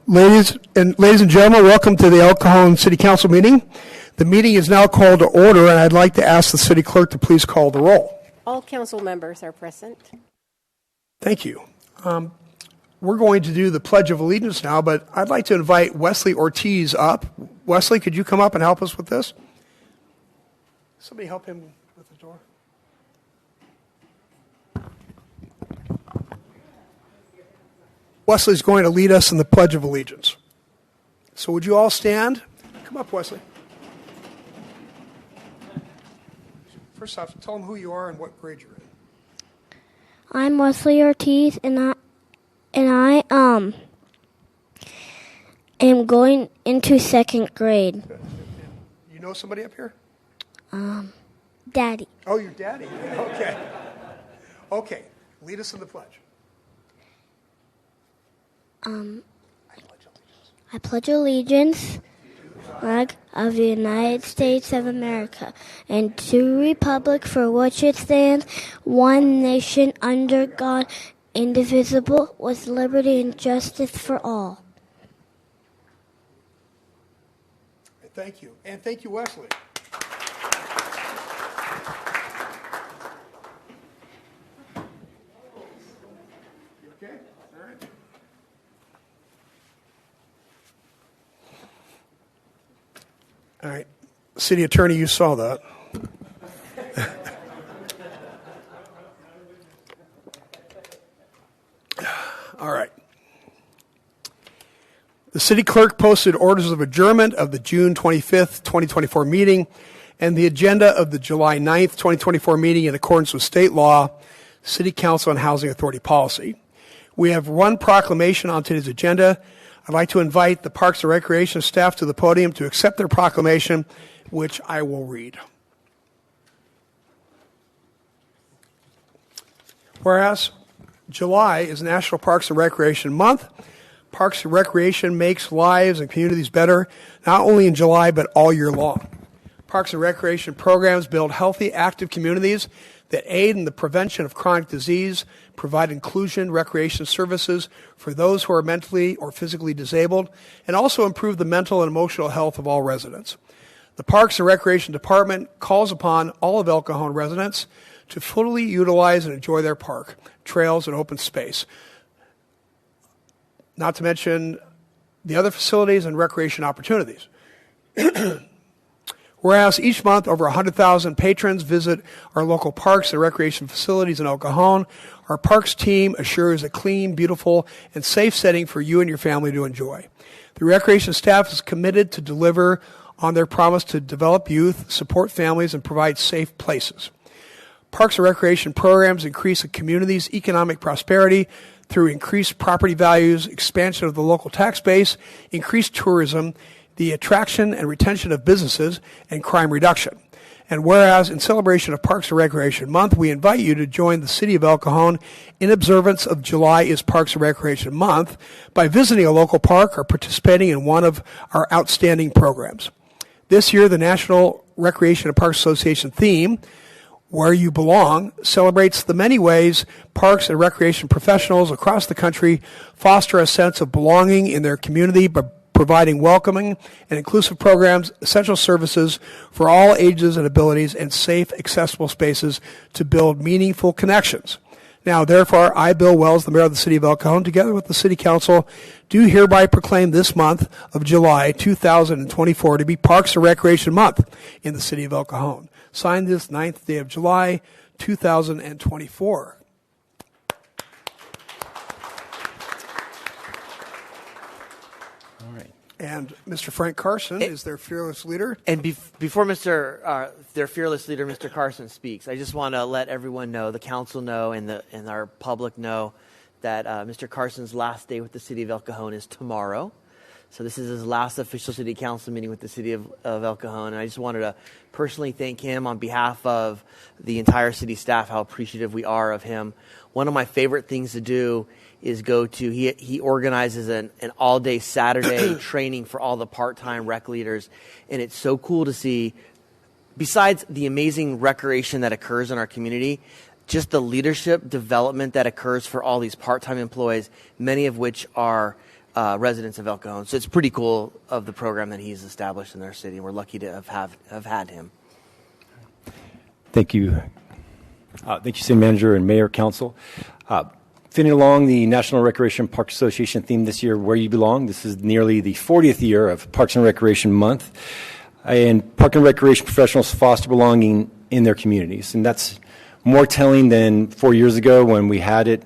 Ladies and gentlemen, welcome to the El Cajon City Council meeting. The meeting is now called to order, and I'd like to ask the city clerk to please call the roll. All council members are present. Thank you. We're going to do the Pledge of Allegiance now, but I'd like to invite Wesley Ortiz up. Wesley, could you come up and help us with this? Somebody help him with the door. Wesley's going to lead us in the Pledge of Allegiance. So would you all stand? Come up, Wesley. First off, tell them who you are and what grade you're in. I'm Wesley Ortiz, and I am going into second grade. You know somebody up here? Daddy. Oh, your daddy. Okay. Okay. Lead us in the pledge. I pledge allegiance flag of the United States of America and to the republic for which it stands, one nation under God, indivisible, with liberty and justice for all. Thank you. And thank you, Wesley. You okay? All right. All right. City Attorney, you saw that. All right. The city clerk posted orders of adjournment of the June 25th, 2024 meeting and the agenda of the July 9th, 2024 meeting in accordance with state law, City Council on Housing Authority policy. We have one proclamation on today's agenda. I'd like to invite the Parks and Recreation staff to the podium to accept their proclamation, which I will read. Whereas July is National Parks and Recreation Month, Parks and Recreation makes lives and communities better, not only in July, but all year long. Parks and Recreation programs build healthy, active communities that aid in the prevention of chronic disease, provide inclusion, recreation services for those who are mentally or physically disabled, and also improve the mental and emotional health of all residents. The Parks and Recreation Department calls upon all of El Cajon residents to fully utilize and enjoy their park, trails, and open space, not to mention the other facilities and recreation opportunities. Whereas each month over 100,000 patrons visit our local parks and recreation facilities in El Cajon, our parks team assures a clean, beautiful, and safe setting for you and your family to enjoy. The recreation staff is committed to deliver on their promise to develop youth, support families, and provide safe places. Parks and recreation programs increase a community's economic prosperity through increased property values, expansion of the local tax base, increased tourism, the attraction and retention of businesses, and crime reduction. And whereas in celebration of Parks and Recreation Month, we invite you to join the City of El Cajon in observance of July is Parks and Recreation Month by visiting a local park or participating in one of our outstanding programs. This year, the National Recreation and Parks Association theme, Where You Belong, celebrates the many ways parks and recreation professionals across the country foster a sense of belonging in their community by providing welcoming and inclusive programs, essential services for all ages and abilities, and safe, accessible spaces to build meaningful connections. Now, therefore, I, Bill Wells, the mayor of the city of El Cajon, together with the city council, do hereby proclaim this month of July 2024 to be Parks and Recreation Month in the city of El Cajon. Signed this 9th day of July, 2024. And Mr. Frank Carson is their fearless leader. And before their fearless leader, Mr. Carson, speaks, I just want to let everyone know, the council know, and our public know that Mr. Carson's last day with the city of El Cajon is tomorrow. So this is his last official city council meeting with the city of El Cajon. And I just wanted to personally thank him on behalf of the entire city staff, how appreciative we are of him. One of my favorite things to do is he organizes an all-day Saturday training for all the part-time rec leaders. And it's so cool to see, besides the amazing recreation that occurs in our community, just the leadership development that occurs for all these part-time employees, many of which are residents of El Cajon. So it's pretty cool of the program that he's established in our city, and we're lucky to have had him. Thank you. Thank you, City Manager and Mayor, Council. Fitting along the National Recreation Park Association theme this year, Where You Belong. This is nearly the 40th year of Parks and Recreation Month. And Park and Recreation professionals foster belonging in their communities. And that's more telling than 4 years ago when we had it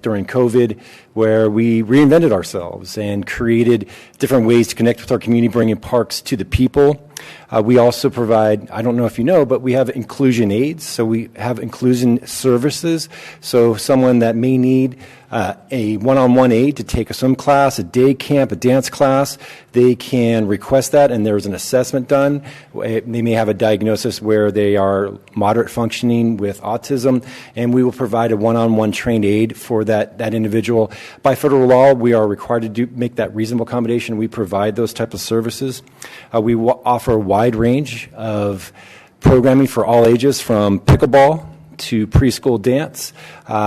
during COVID, where we reinvented ourselves and created different ways to connect with our community, bringing parks to the people. We also provide, I don't know if you know, but we have inclusion aids. So we have inclusion services. So someone that may need a one-on-one aid to take a swim class, a day camp, a dance class, they can request that, and there's an assessment done. They may have a diagnosis where they are moderate functioning with autism, and we will provide a one-on-one trained aid for that individual. By federal law, we are required to make that reasonable accommodation. We provide those types of services. We offer a wide range of programming for all ages, from pickleball to preschool dance.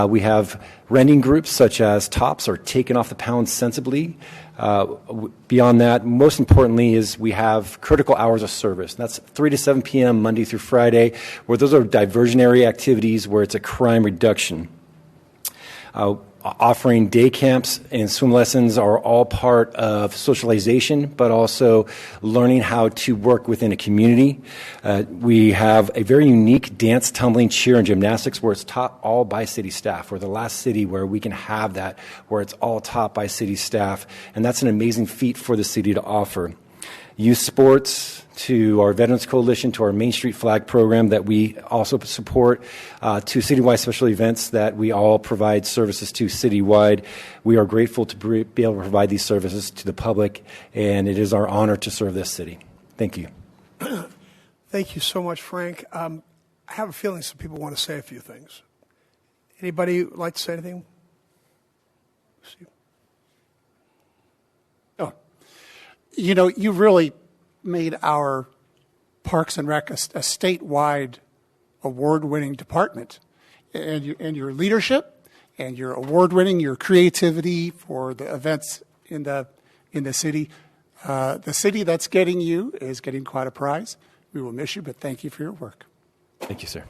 We have renting groups such as TOPS, or Taking Off the Pounds Sensibly. Beyond that, most importantly, is we have critical hours of service. That's 3 to 7 p.m. Monday through Friday, where those are diversionary activities where it's a crime reduction. Offering day camps and swim lessons are all part of socialization, but also learning how to work within a community. We have a very unique dance, tumbling, cheer, and gymnastics where it's taught all by city staff. We're the last city where we can have that, where it's all taught by city staff, and that's an amazing feat for the city to offer. Youth sports, to our Veterans Coalition, to our Main Street Flag program that we also support, to citywide special events that we all provide services to citywide. We are grateful to be able to provide these services to the public, and it is our honor to serve this city. Thank you. Thank you so much, Frank. I have a feeling some people want to say a few things. Anybody like to say anything? Oh, you know, you really made our Parks and Rec a statewide award-winning department. And your leadership and your award-winning, your creativity for the events in the city. The city that's getting you is getting quite a prize. We will miss you, but thank you for your work. Thank you, sir.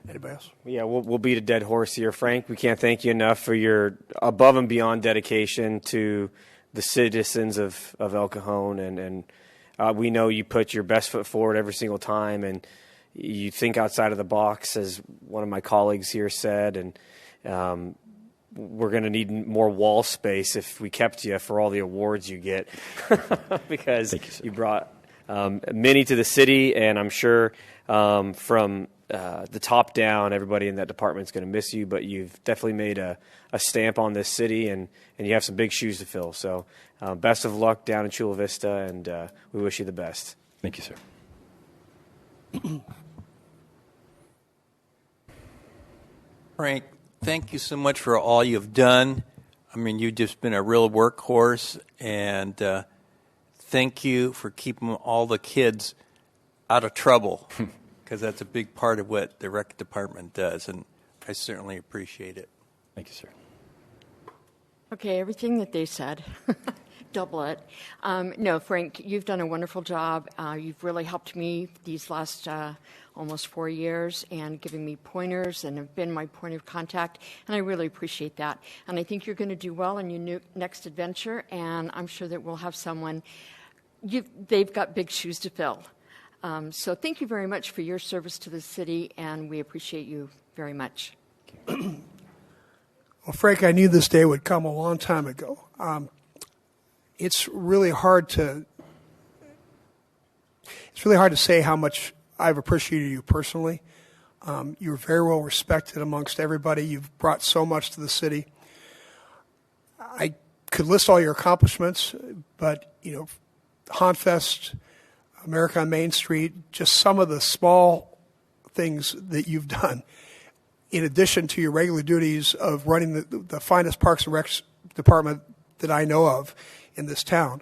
Anybody else? Yeah, we'll beat a dead horse here, Frank. We can't thank you enough for your above and beyond dedication to the citizens of El Cajon, and we know you put your best foot forward every single time, and you think outside of the box, as one of my colleagues here said, and we're going to need more wall space if we kept you for all the awards you get, because you brought many to the city, and I'm sure from the top down, everybody in that department is going to miss you, but you've definitely made a stamp on this city, and you have some big shoes to fill. So best of luck down in Chula Vista, and we wish you the best. Thank you, sir. Frank, thank you so much for all you've done. I mean, you've just been a real workhorse, and thank you for keeping all the kids out of trouble, because that's a big part of what the rec department does, and I certainly appreciate it. Thank you, sir. Okay, everything that they said, double it. No, Frank, you've done a wonderful job. You've really helped me these last almost 4 years, and giving me pointers, and have been my point of contact, and I really appreciate that. And I think you're going to do well in your next adventure, and I'm sure that we'll have someone. They've got big shoes to fill. So thank you very much for your service to the city, and we appreciate you very much. Well, Frank, I knew this day would come a long time ago. It's really hard to say how much I've appreciated you personally. You're very well respected amongst everybody. You've brought so much to the city. I could list all your accomplishments, but Hanfest, America on Main Street, just some of the small things that you've done, in addition to your regular duties of running the finest Parks and Rec department that I know of in this town.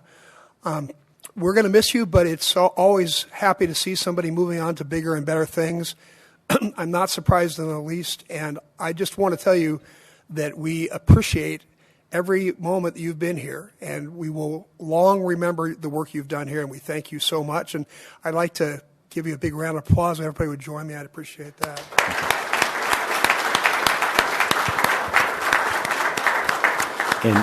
We're going to miss you, but it's always happy to see somebody moving on to bigger and better things. I'm not surprised in the least, and I just want to tell you that we appreciate every moment that you've been here, and we will long remember the work you've done here, and we thank you so much. And I'd like to give you a big round of applause. If everybody would join me, I'd appreciate that. And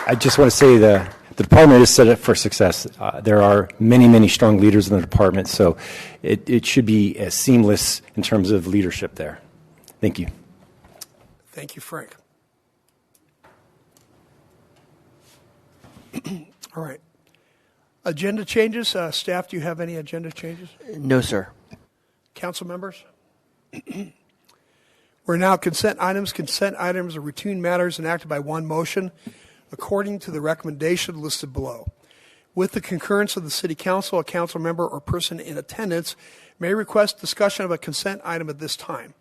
I just want to say the department is set up for success. There are many, many strong leaders in the department, so it should be as seamless in terms of leadership there. Thank you. Thank you, Frank. All right. Agenda changes. Staff, do you have any agenda changes? No, sir. Council members? We're now consent items. Consent items are routine matters enacted by one motion according to the recommendation listed below. With the concurrence of the City Council, a council member or person in attendance may request discussion of a consent item at this time.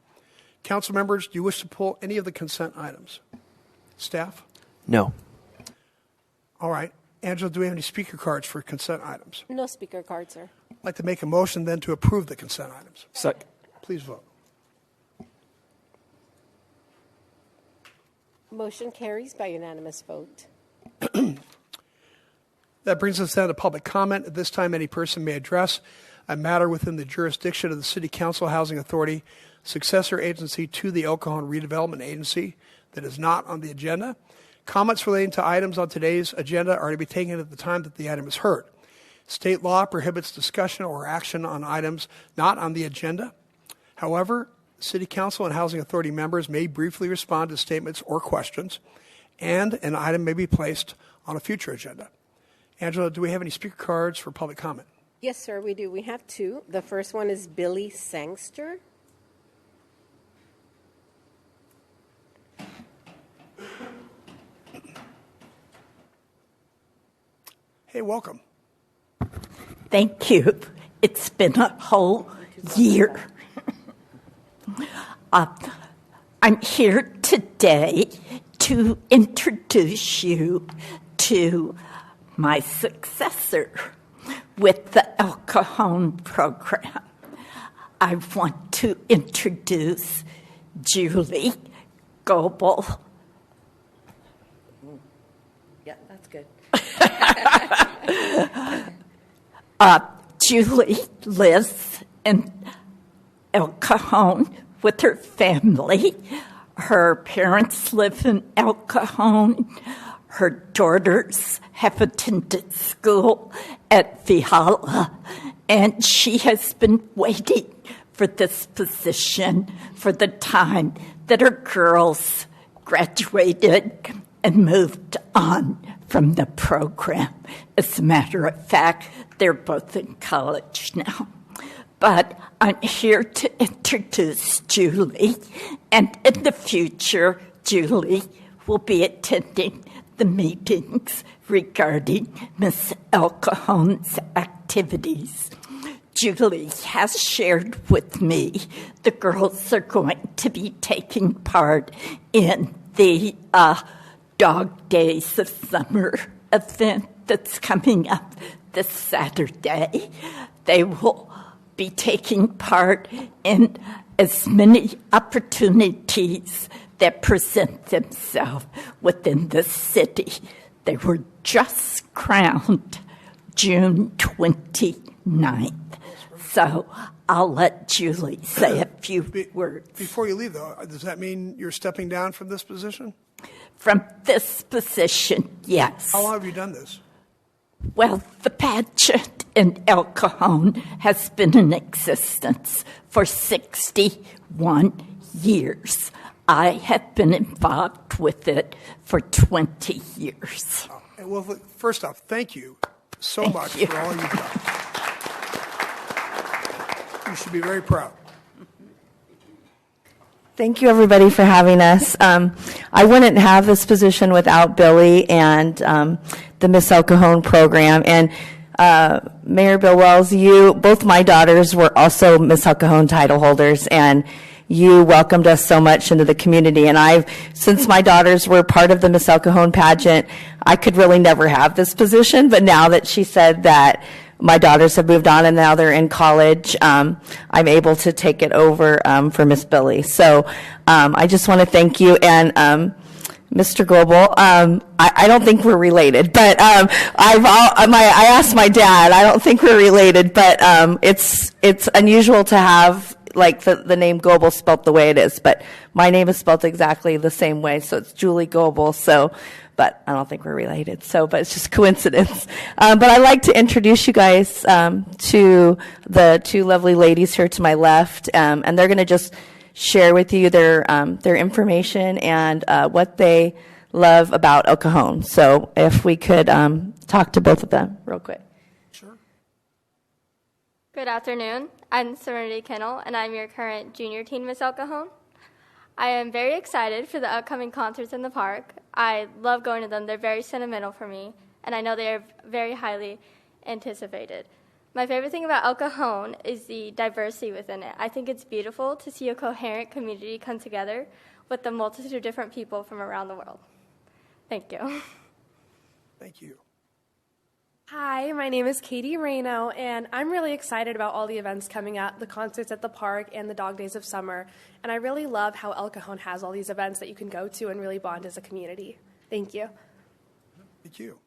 Council members, do you wish to pull any of the consent items? Staff? No. All right. Angela, do we have any speaker cards for consent items? No speaker card, sir. I'd like to make a motion then to approve the consent items. Second. Please vote. Motion carries by unanimous vote. That brings us down to public comment. At this time, any person may address a matter within the jurisdiction of the City Council Housing Authority, successor agency to the El Cajon Redevelopment Agency that is not on the agenda. Comments relating to items on today's agenda are to be taken at the time that the item is heard. State law prohibits discussion or action on items not on the agenda. However, City Council and Housing Authority members may briefly respond to statements or questions, and an item may be placed on a future agenda. Angela, do we have any speaker cards for public comment? Yes, sir, we do. We have two. The first one is Billy Sangster. Hey, welcome. Thank you. It's been a whole year. I'm here today to introduce you to my successor with the El Cajon program. I want to introduce Julie Goebel. Yeah, that's good. Julie lives in El Cajon with her family. Her parents live in El Cajon. Her daughters have attended school at Vihala, and she has been waiting for this position for the time that her girls graduated and moved on from the program. As a matter of fact, they're both in college now. But I'm here to introduce Julie, and in the future, Julie will be attending the meetings regarding Miss El Cajon's activities. Julie has shared with me the girls are going to be taking part in the Dog Days of Summer event that's coming up this Saturday. They will be taking part in as many opportunities that present themselves within the city. They were just crowned June 29th. So I'll let Julie say a few words. Before you leave, though, does that mean you're stepping down from this position? From this position, yes. How long have you done this? Well, the pageant in El Cajon has been in existence for 61 years. I have been involved with it for 20 years. Well, first off, thank you so much for all you've done. You should be very proud. Thank you, everybody, for having us. I wouldn't have this position without Billy and the Miss El Cajon program. And Mayor Bill Wells, both my daughters were also Miss El Cajon title holders, and you welcomed us so much into the community. And since my daughters were part of the Miss El Cajon pageant, I could really never have this position. But now that she said that my daughters have moved on and now they're in college, I'm able to take it over for Miss Billy. So I just want to thank you. And Mr. Global. I don't think we're related, but I asked my dad. I don't think we're related, but it's unusual to have like the name Goebel spelt the way it is. But my name is spelt exactly the same way, so it's Julie Goebel. So, but I don't think we're related. So, but it's just coincidence. But I'd like to introduce you guys to the two lovely ladies here to my left, and they're going to just share with you their information and what they love about El Cajon. So if we could talk to both of them real quick. Sure. Good afternoon. I'm Serenity Kennel, and I'm your current junior teen Miss El Cajon. I am very excited for the upcoming concerts in the park. I love going to them. They're very sentimental for me, and I know they are very highly anticipated. My favorite thing about El Cajon is the diversity within it. I think it's beautiful to see a coherent community come together with a multitude of different people from around the world. Thank you. Thank you. Hi, my name is Katie Reno, and I'm really excited about all the events coming up, the concerts at the park and the Dog Days of Summer. And I really love how El Cajon has all these events that you can go to and really bond as a community. Thank you. Thank you.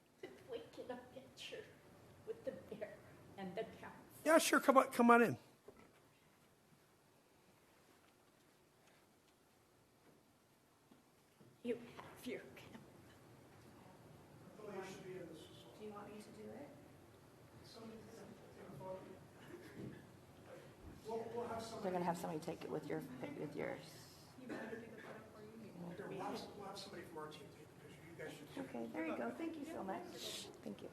And the cow. Yeah, sure. Come on in. You have your Do you want me to do it? They're going to have somebody take it with yours. We'll have somebody from our team take the picture. You guys should. Okay, there you go. Thank you so much. Thank you.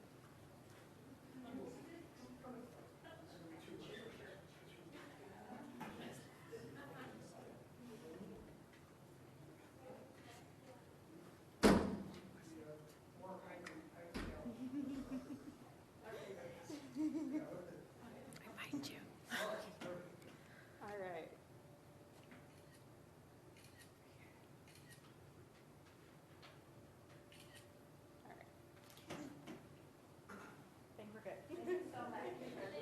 All right. I think we're good. Thank you so much. Thank you.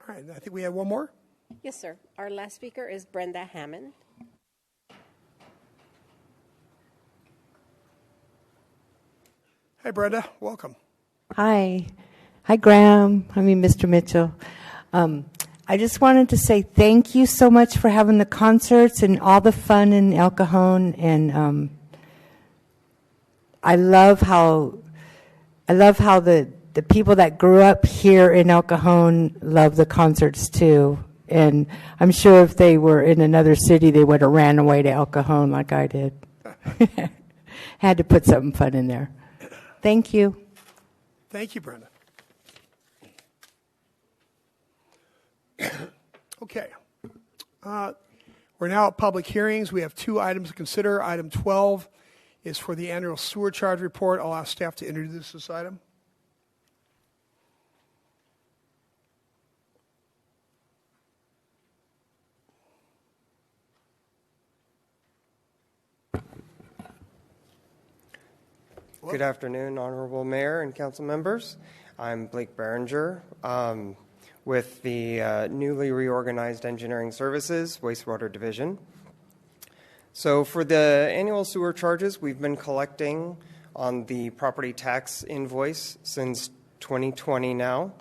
All right, I think we have one more. Yes, sir. Our last speaker is Brenda Hammond. Hi, Brenda. Welcome. Hi. Hi, Graham. I mean, Mr. Mitchell. I just wanted to say thank you so much for having the concerts and all the fun in El Cajon. And I love how the people that grew up here in El Cajon love the concerts too. And I'm sure if they were in another city, they would have ran away to El Cajon like I did. Had to put something fun in there. Thank you. Thank you, Brenda. Okay. We're now at public hearings. We have two items to consider. Item 12 is for the annual sewer charge report. I'll ask staff to introduce this item. Good afternoon, Honorable Mayor and Council members. I'm Blake Berenger with the newly reorganized Engineering Services Wastewater Division. So for the annual sewer charges, we've been collecting on the property tax invoice since 2020 now.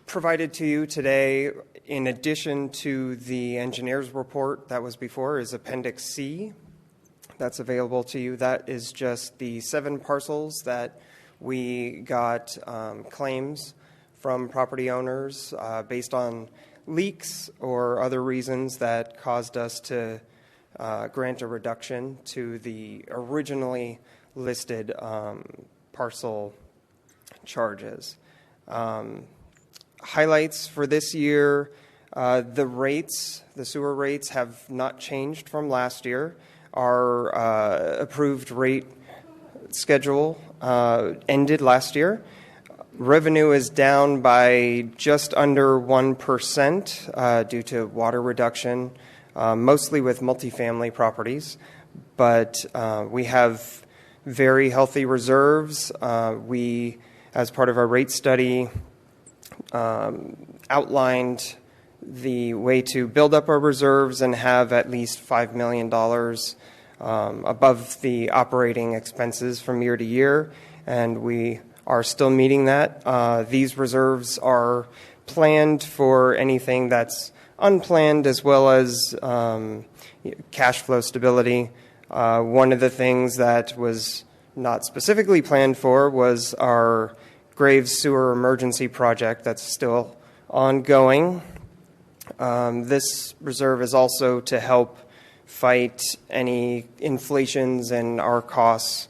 Provided to you today, in addition to the engineer's report that was before, is Appendix C. That's available to you. That is just the 7 parcels that we got claims from property owners based on leaks or other reasons that caused us to grant a reduction to the originally listed parcel charges. highlights for this year, the sewer rates have not changed from last year. Our approved rate schedule ended last year. Revenue is down by just under 1% due to water reduction, mostly with multifamily properties. But we have very healthy reserves. We, as part of our rate study, outlined the way to build up our reserves and have at least $5 million above the operating expenses from year to year, and we are still meeting that. These reserves are planned for anything that's unplanned, as well as cash flow stability. One of the things that was not specifically planned for was our Graves Sewer Emergency Project that's still ongoing. This reserve is also to help fight any inflations in our costs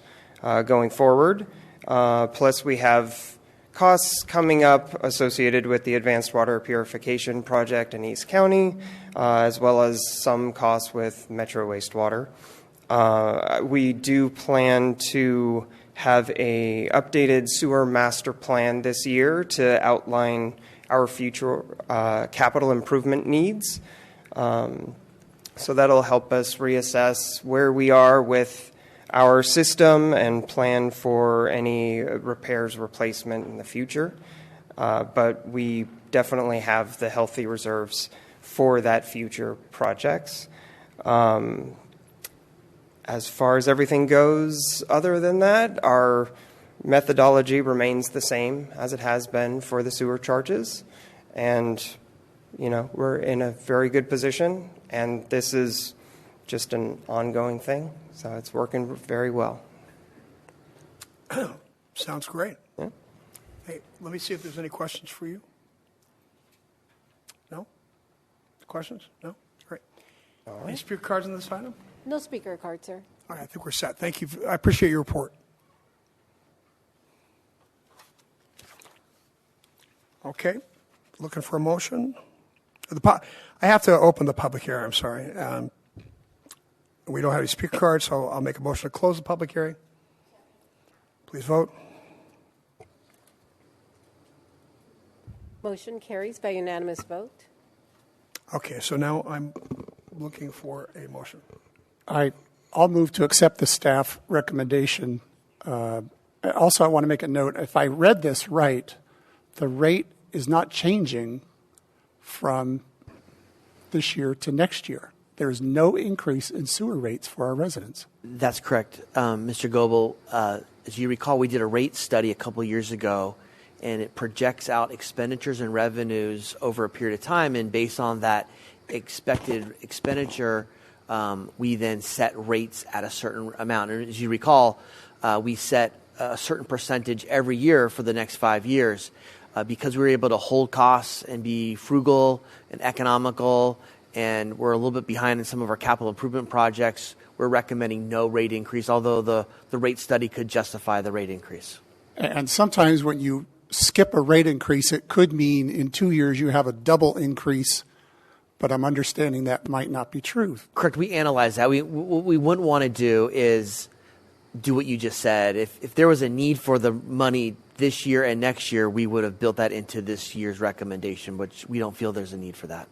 going forward. Plus, we have costs coming up associated with the Advanced Water Purification Project in East County, as well as some costs with Metro Wastewater. We do plan to have a updated sewer master plan this year to outline our future capital improvement needs. So that'll help us reassess where we are with our system and plan for any repairs, replacement in the future. But we definitely have the healthy reserves for that future projects. As far as everything goes, other than that, our methodology remains the same as it has been for the sewer charges. And, you know, we're in a very good position, and this is just an ongoing thing. So it's working very well. Sounds great. Yeah. Hey, let me see if there's any questions for you. No? Questions? No? Great. All right. Any speaker cards on this item? No speaker card, sir. All right, I think we're set. Thank you. I appreciate your report. Okay. Looking for a motion? I have to open the public hearing. I'm sorry. We don't have any speaker cards, so I'll make a motion to close the public hearing. Please vote. Motion carries by unanimous vote. Okay, so now I'm looking for a motion. I'll move to accept the staff recommendation. Also, I want to make a note. If I read this right, the rate is not changing from this year to next year. There is no increase in sewer rates for our residents. That's correct. Mr. Goebel, as you recall, we did a rate study a couple years ago, and it projects out expenditures and revenues over a period of time, and based on that expected expenditure, we then set rates at a certain amount. And as you recall, we set a certain percentage every year for the next 5 years. Because we were able to hold costs and be frugal and economical, and we're a little bit behind in some of our capital improvement projects, we're recommending no rate increase, although the rate study could justify the rate increase. And sometimes when you skip a rate increase, it could mean in 2 years you have a double increase, but I'm understanding that might not be true. Correct. We analyze that. What we wouldn't want to do is do what you just said. If there was a need for the money this year and next year, we would have built that into this year's recommendation, which we don't feel there's a need for that.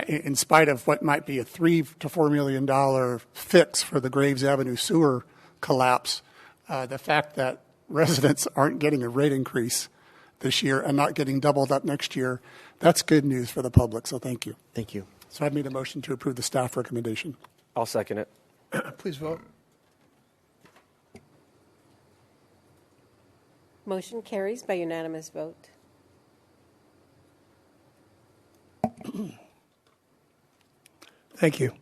In spite of what might be a $3 to $4 million fix for the Graves Avenue sewer collapse, the fact that residents aren't getting a rate increase this year and not getting doubled up next year, that's good news for the public, so thank you. Thank you. So I've made a motion to approve the staff recommendation. I'll second it. Please vote. Motion carries by unanimous vote. Thank you.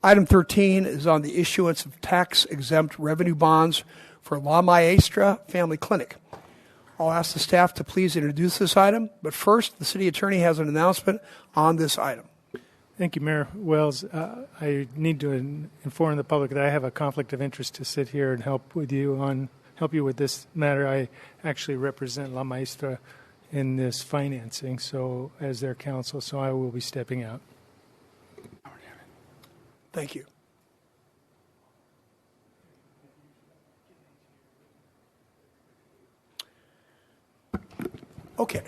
Item 13 is on the issuance of tax-exempt revenue bonds for La Maestra Family Clinic. I'll ask the staff to please introduce this item, but first, the city attorney has an announcement on this item. Thank you, Mayor Wells. I need to inform the public that I have a conflict of interest to sit here and help you with this matter. I actually represent La Maestra in this financing. So, as their counsel, so I will be stepping out. Thank you. Okay.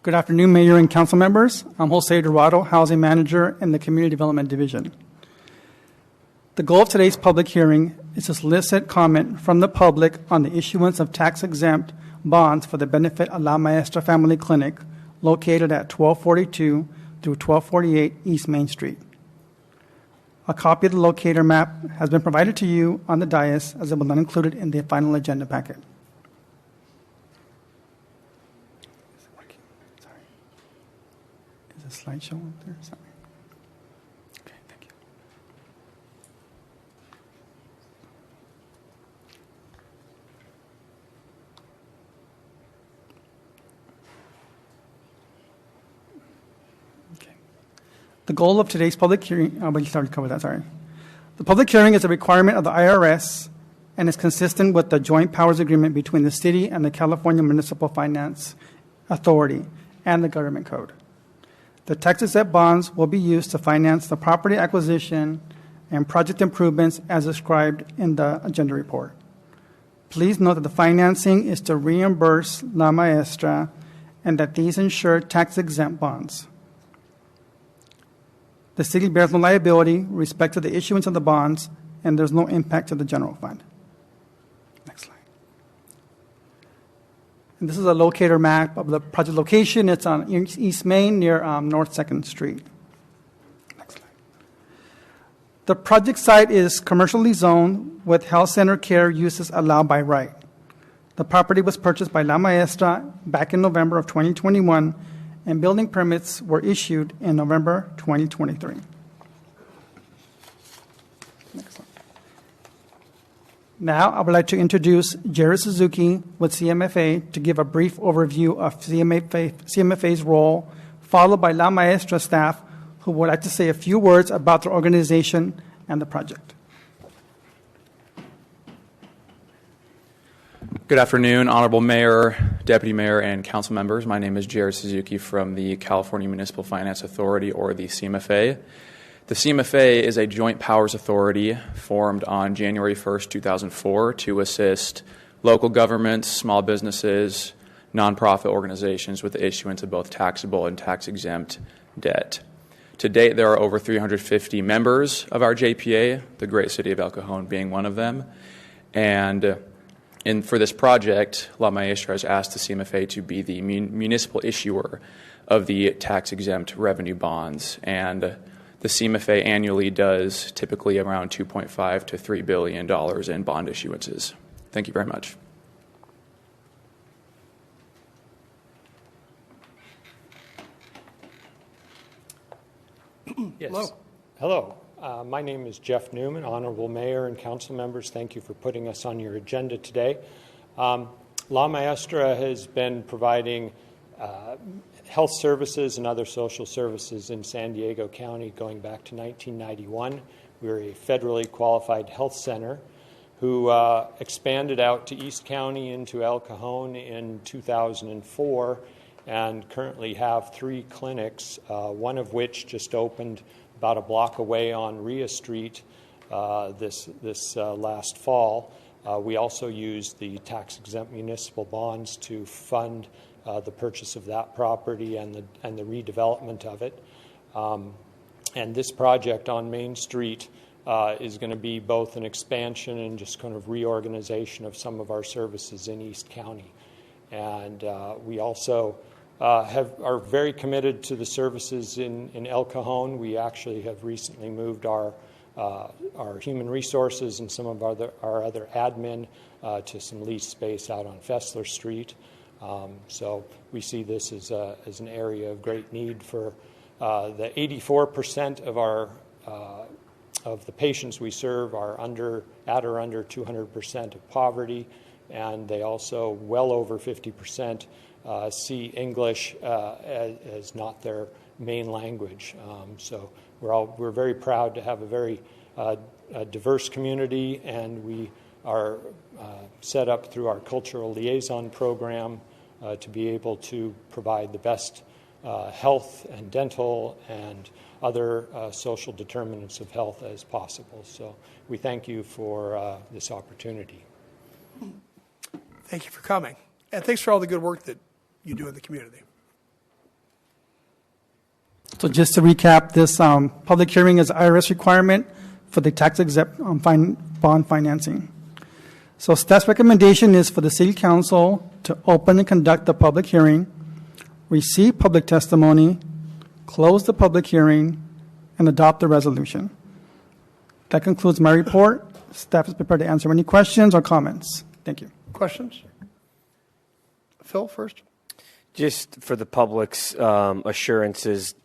Good afternoon, Mayor and Council members. I'm Jose Dorado, Housing Manager in the Community Development Division. The goal of today's public hearing is to solicit comment from the public on the issuance of tax-exempt bonds for the benefit of La Maestra Family Clinic, located at 1242 through 1248 East Main Street. A copy of the locator map has been provided to you on the dais, as it was not included in the final agenda packet. Is the slideshow up there? Sorry. Okay, thank you. Okay. The goal of today's public hearing, we started to cover that, sorry. The public hearing is a requirement of the IRS and is consistent with the joint powers agreement between the city and the California Municipal Finance Authority and the government code. The tax-exempt bonds will be used to finance the property acquisition and project improvements as described in the agenda report. Please note that the financing is to reimburse La Maestra and that these ensure tax-exempt bonds. The city bears no liability with respect to the issuance of the bonds, and there's no impact to the general fund. Next slide. And this is a locator map of the project location. It's on East Main near North 2nd Street. Next slide. The project site is commercially zoned with health center care uses allowed by right. The property was purchased by La Maestra back in November of 2021, and building permits were issued in November 2023. Next slide. Now, I would like to introduce Jared Suzuki with CMFA to give a brief overview of CMFA's role, followed by La Maestra staff who would like to say a few words about their organization and the project. Good afternoon, Honorable Mayor, Deputy Mayor, and Council members. My name is Jared Suzuki from the California Municipal Finance Authority, or the CMFA. The CMFA is a joint powers authority formed on January 1st, 2004 to assist local governments, small businesses, nonprofit organizations with the issuance of both taxable and tax-exempt debt. To date, there are over 350 members of our JPA, the great city of El Cajon being one of them. And for this project, La Maestra has asked the CMFA to be the municipal issuer of the tax-exempt revenue bonds. And the CMFA annually does typically around $2.5 to $3 billion in bond issuances. Thank you very much. Yes. Hello. My name is Jeff Newman. Honorable Mayor and Council members, thank you for putting us on your agenda today. La Maestra has been providing health services and other social services in San Diego County going back to 1991. We're a federally qualified health center who expanded out to East County into El Cajon in 2004 and currently have 3 clinics, one of which just opened about a block away on Rhea Street this last fall. We also used the tax-exempt municipal bonds to fund the purchase of that property and the redevelopment of it. And this project on Main Street is going to be both an expansion and just kind of reorganization of some of our services in East County. And we also are very committed to the services in El Cajon. We actually have recently moved our human resources and some of our other admin to some leased space out on Fessler Street. So we see this as an area of great need for the 84% of the patients we serve are at or under 200% of poverty, and they also well over 50% see English as not their main language. So we're very proud to have a very diverse community, and we are set up through our cultural liaison program to be able to provide the best health and dental and other social determinants of health as possible. So we thank you for this opportunity. Thank you for coming. And thanks for all the good work that you do in the community. So just to recap, this public hearing is IRS requirement for the tax-exempt bond financing. So staff's recommendation is for the City Council to open and conduct the public hearing, receive public testimony, close the public hearing, and adopt the resolution. That concludes my report. Staff is prepared to answer any questions or comments. Thank you. Questions? Phil, first. Just for the public's assurances,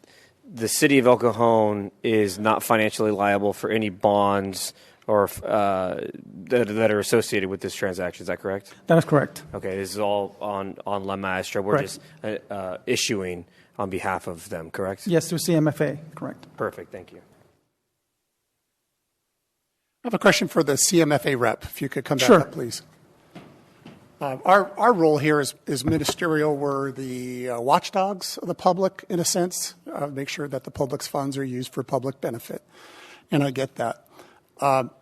the city of El Cajon is not financially liable for any bonds or that are associated with this transaction. Is that correct? That is correct. Okay, this is all on La Maestra. We're Right. just issuing on behalf of them, correct? Yes, through CMFA, correct. Perfect, thank you. I have a question for the CMFA rep, if you could come back Sure. up, please. Our role here is ministerial. We're the watchdogs of the public, in a sense, make sure that the public's funds are used for public benefit, and I get that.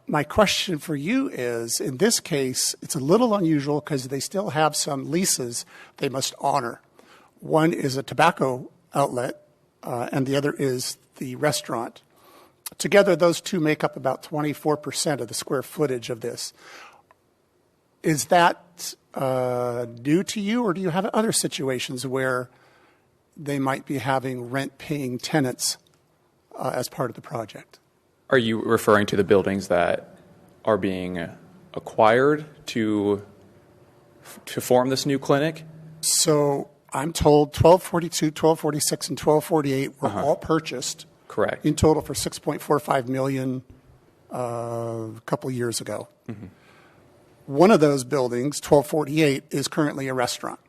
My question for you is, in this case, it's a little unusual because they still have some leases they must honor. One is a tobacco outlet, and the other is the restaurant. Together, those two make up about 24% of the square footage of this. Is that new to you, or do you have other situations where they might be having rent-paying tenants as part of the project? Are you referring to the buildings that are being acquired to form this new clinic? So I'm told 1242, 1246, and 1248 were all purchased. Correct. In total for $6.45 million a couple years ago. Mm-hmm. One of those buildings, 1248, is currently a restaurant.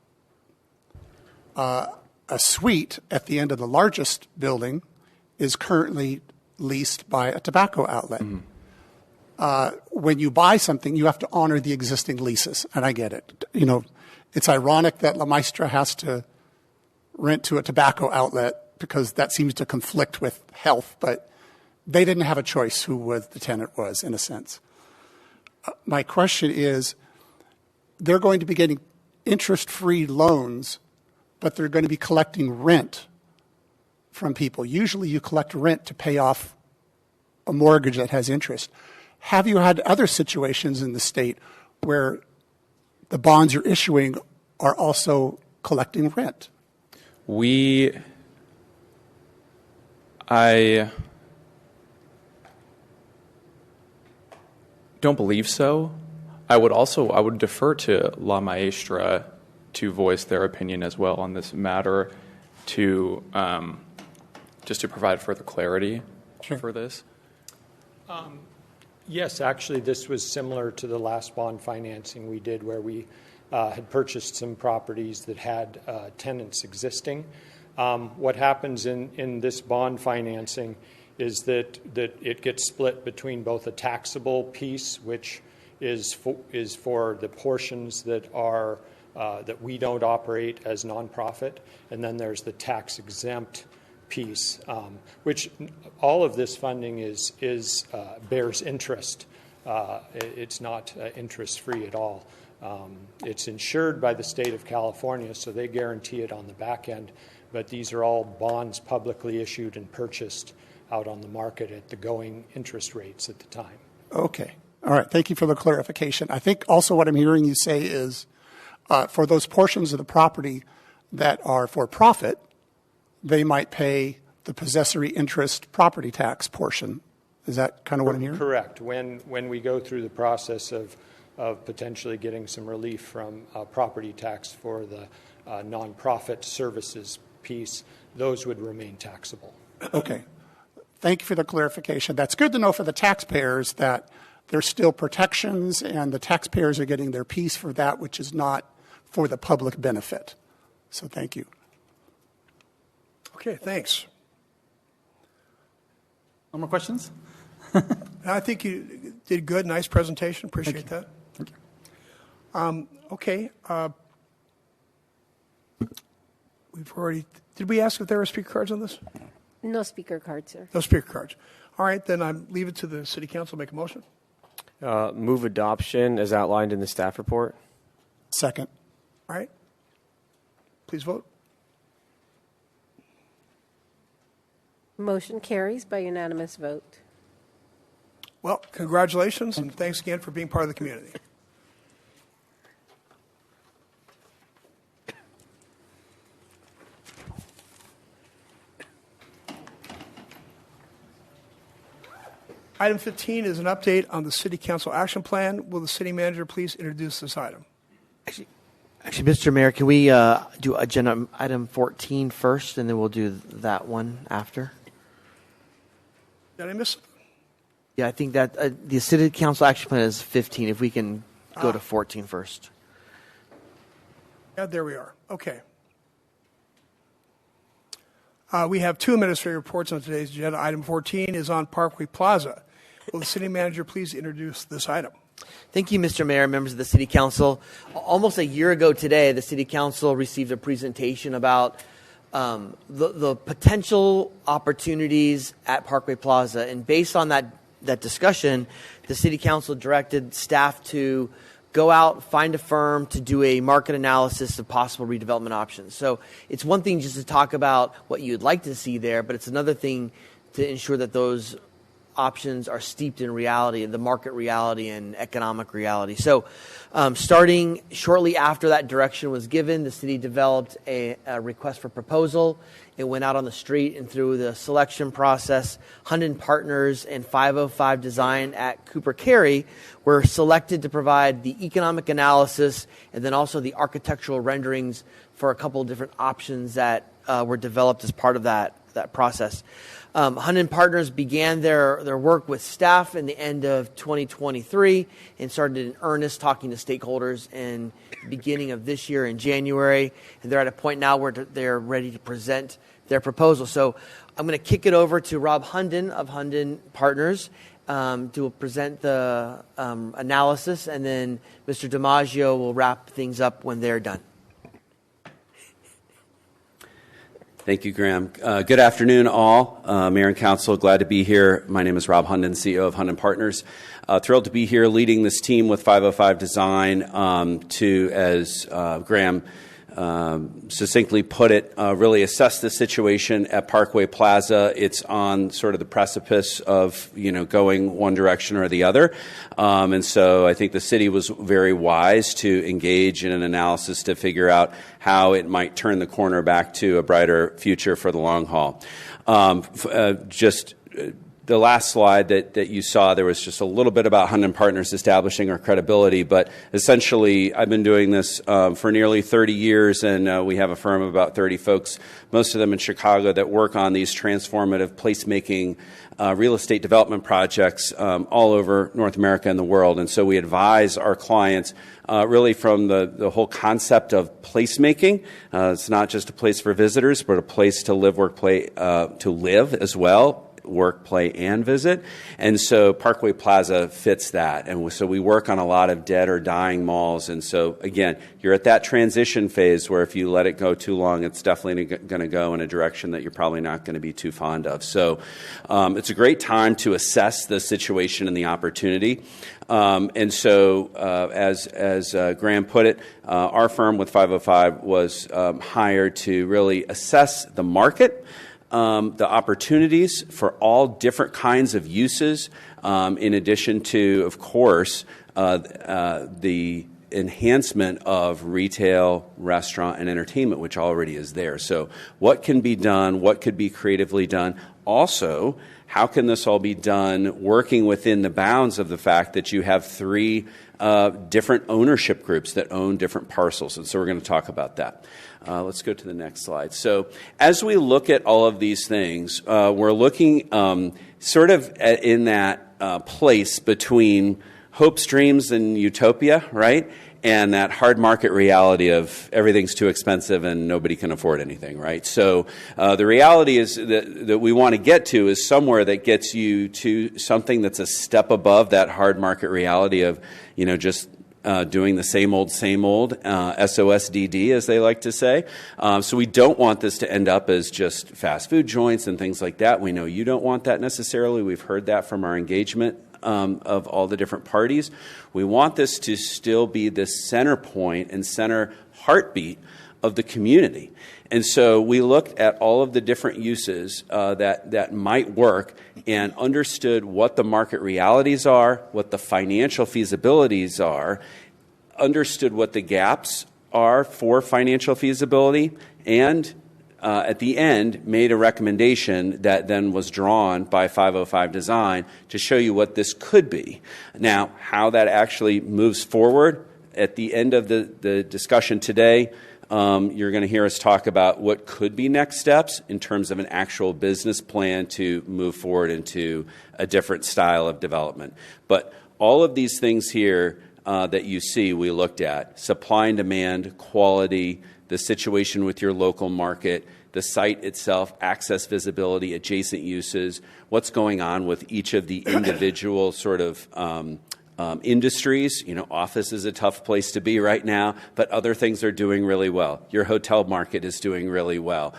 A suite at the end of the largest building is currently leased by a tobacco outlet. Mm-hmm. When you buy something, you have to honor the existing leases, and I get it. You know, it's ironic that La Maestra has to rent to a tobacco outlet because that seems to conflict with health, but they didn't have a choice who the tenant was, in a sense. My question is, they're going to be getting interest-free loans, but they're going to be collecting rent from people. Usually you collect rent to pay off a mortgage that has interest. Have you had other situations in the state where the bonds you're issuing are also collecting rent? I don't believe so. I would defer to La Maestra to voice their opinion as well on this matter, to just to provide further clarity for this. Yes, actually, this was similar to the last bond financing we did, where we had purchased some properties that had tenants existing. What happens in this bond financing is that it gets split between both a taxable piece, which is for the portions that are that we don't operate as nonprofit, and then there's the tax exempt piece, which all of this funding bears interest. It's not interest free at all. It's insured by the state of California, so they guarantee it on the back end. But these are all bonds publicly issued and purchased out on the market at the going interest rates at the time. Okay. All right. Thank you for the clarification. I think also what I'm hearing you say is for those portions of the property that are for profit, they might pay the possessory interest property tax portion. Is that kind of what I'm hearing? Correct. When we go through the process of potentially getting some relief from property tax for the nonprofit services piece, those would remain taxable. Okay. Thank you for the clarification. That's good to know for the taxpayers that there's still protections and the taxpayers are getting their piece for that which is not for the public benefit. So thank you. Okay, thanks. No more questions? I think you did good. Nice presentation. Appreciate that. Thank you. Okay. Did we ask if there were speaker cards on this? No speaker card, sir. No speaker cards. All right, then I leave it to the city council to make a motion. Move adoption as outlined in the staff report. Second. All right. Please vote. Motion carries by unanimous vote. Well, congratulations, and thanks again for being part of the community. Item 15 is an update on the City Council Action Plan. Will the city manager please introduce this item? Actually, Mr. Mayor, can we do agenda item 14 first, and then we'll do that one after? Did I miss it? Yeah, I think that the City Council Action Plan is 15. If we can go to 14 first. Yeah, there we are. Okay. We have two administrative reports on today's agenda. Item 14 is on Parkway Plaza. Will the city manager please introduce this item? Thank you, Mr. Mayor, members of the City Council. Almost a year ago today, the City Council received a presentation about the potential opportunities at Parkway Plaza. And based on that discussion, the City Council directed staff to go out, find a firm to do a market analysis of possible redevelopment options. So it's one thing just to talk about what you'd like to see there, but it's another thing to ensure that those options are steeped in reality, the market reality and economic reality. So starting shortly after that direction was given, the city developed a request for proposal. It went out on the street and through the selection process. Hunden Partners and 505 Design at Cooper Carey were selected to provide the economic analysis and then also the architectural renderings for a couple of different options that were developed as part of that process. Hunden Partners began their work with staff in the end of 2023 and started in earnest talking to stakeholders in the beginning of this year in January. And they're at a point now where they're ready to present their proposal. So I'm going to kick it over to Rob Hunden of Hunden Partners to present the analysis, and then Mr. DiMaggio will wrap things up when they're done. Thank you, Graham. Good afternoon, all. Mayor and Council, glad to be here. My name is Rob Hunden, CEO of Hunden Partners. Thrilled to be here leading this team with 505 Design to, as Graham succinctly put it, really assess the situation at Parkway Plaza. It's on sort of the precipice of, going one direction or the other. And so I think the city was very wise to engage in an analysis to figure out how it might turn the corner back to a brighter future for the long haul. The last slide that you saw, there was just a little bit about Hunden Partners establishing our credibility, but essentially I've been doing this for nearly 30 years, and we have a firm of about 30 folks, most of them in Chicago, that work on these transformative placemaking real estate development projects all over North America and the world. And so we advise our clients really from the whole concept of placemaking. It's not just a place for visitors, but a place to live, work, play, to live as well. Work, play, and visit. And so Parkway Plaza fits that. And so we work on a lot of dead or dying malls. And so, again, you're at that transition phase where if you let it go too long, it's definitely going to go in a direction that you're probably not going to be too fond of. So it's a great time to assess the situation and the opportunity. And so, as Graham put it, our firm with 505 was hired to really assess the market, the opportunities for all different kinds of uses, in addition to, of course, the enhancement of retail, restaurant, and entertainment, which already is there. So what can be done? What could be creatively done? Also, how can this all be done working within the bounds of the fact that you have three different ownership groups that own different parcels? And so we're going to talk about that. Let's go to the next slide. So as we look at all of these things, we're looking sort of in that place between hopes, dreams, and utopia, right? And that hard market reality of everything's too expensive and nobody can afford anything, right? So the reality is that we want to get to is somewhere that gets you to something that's a step above that hard market reality of, just doing the same old, SOSDD, as they like to say. So we don't want this to end up as just fast food joints and things like that. We know you don't want that necessarily. We've heard that from our engagement of all the different parties. We want this to still be the center point and center heartbeat of the community. And so we looked at all of the different uses that might work and understood what the market realities are, what the financial feasibilities are, understood what the gaps are for financial feasibility, and at the end made a recommendation that then was drawn by 505 Design to show you what this could be. Now, how that actually moves forward at the end of the discussion today, you're going to hear us talk about what could be next steps in terms of an actual business plan to move forward into a different style of development. But all of these things here that you see, we looked at: supply and demand, quality, the situation with your local market, the site itself, access, visibility, adjacent uses, what's going on with each of the individual sort of industries. Office is a tough place to be right now, but other things are doing really well. Your hotel market is doing really well.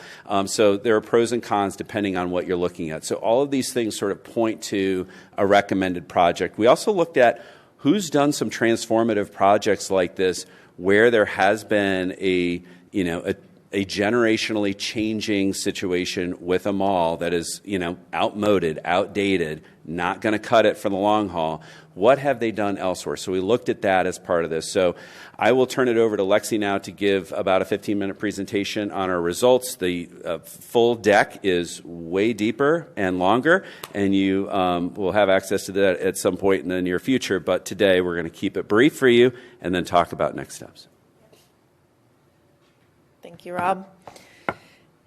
So there are pros and cons depending on what you're looking at. So all of these things sort of point to a recommended project. We also looked at who's done some transformative projects like this where there has been a generationally changing situation with a mall that is, outmoded, outdated, not going to cut it for the long haul. What have they done elsewhere? So we looked at that as part of this. So I will turn it over to Lexi now to give about a 15-minute presentation on our results. The full deck is way deeper and longer, and you will have access to that at some point in the near future. But today we're going to keep it brief for you and then talk about next steps. Thank you, Rob.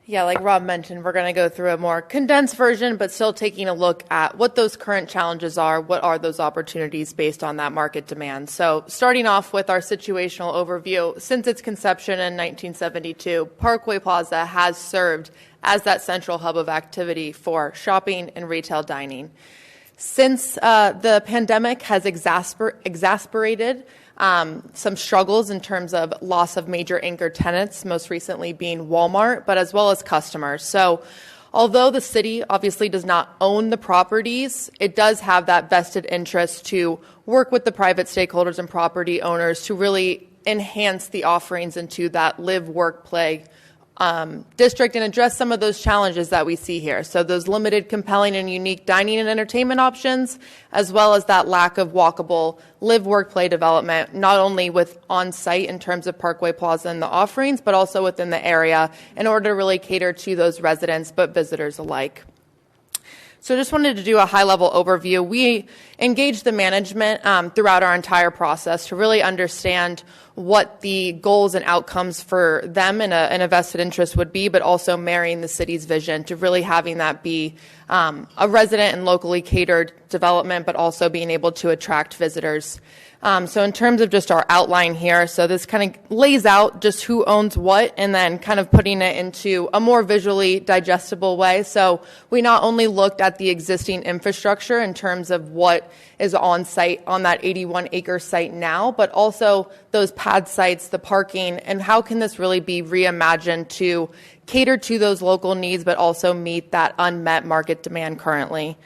Yeah, like Rob mentioned, we're going to go through a more condensed version, but still taking a look at what those current challenges are, what are those opportunities based on that market demand. So starting off with our situational overview, since its conception in 1972, Parkway Plaza has served as that central hub of activity for shopping and retail dining. Since the pandemic has exacerbated some struggles in terms of loss of major anchor tenants, most recently being Walmart, but as well as customers. So although the city obviously does not own the properties, it does have that vested interest to work with the private stakeholders and property owners to really enhance the offerings into that live, work, play district and address some of those challenges that we see here. So those limited, compelling, and unique dining and entertainment options, as well as that lack of walkable live, work, play development, not only with on-site in terms of Parkway Plaza and the offerings, but also within the area in order to really cater to those residents but visitors alike. So I just wanted to do a high-level overview. We engaged the management throughout our entire process to really understand what the goals and outcomes for them in a vested interest would be, but also marrying the city's vision to really having that be a resident and locally catered development, but also being able to attract visitors. So in terms of just our outline here, so this kind of lays out just who owns what and then kind of putting it into a more visually digestible way. So we not only looked at the existing infrastructure in terms of what is on site on that 81-acre site now, but also those pad sites, the parking, and how can this really be reimagined to cater to those local needs, but also meet that unmet market demand currently.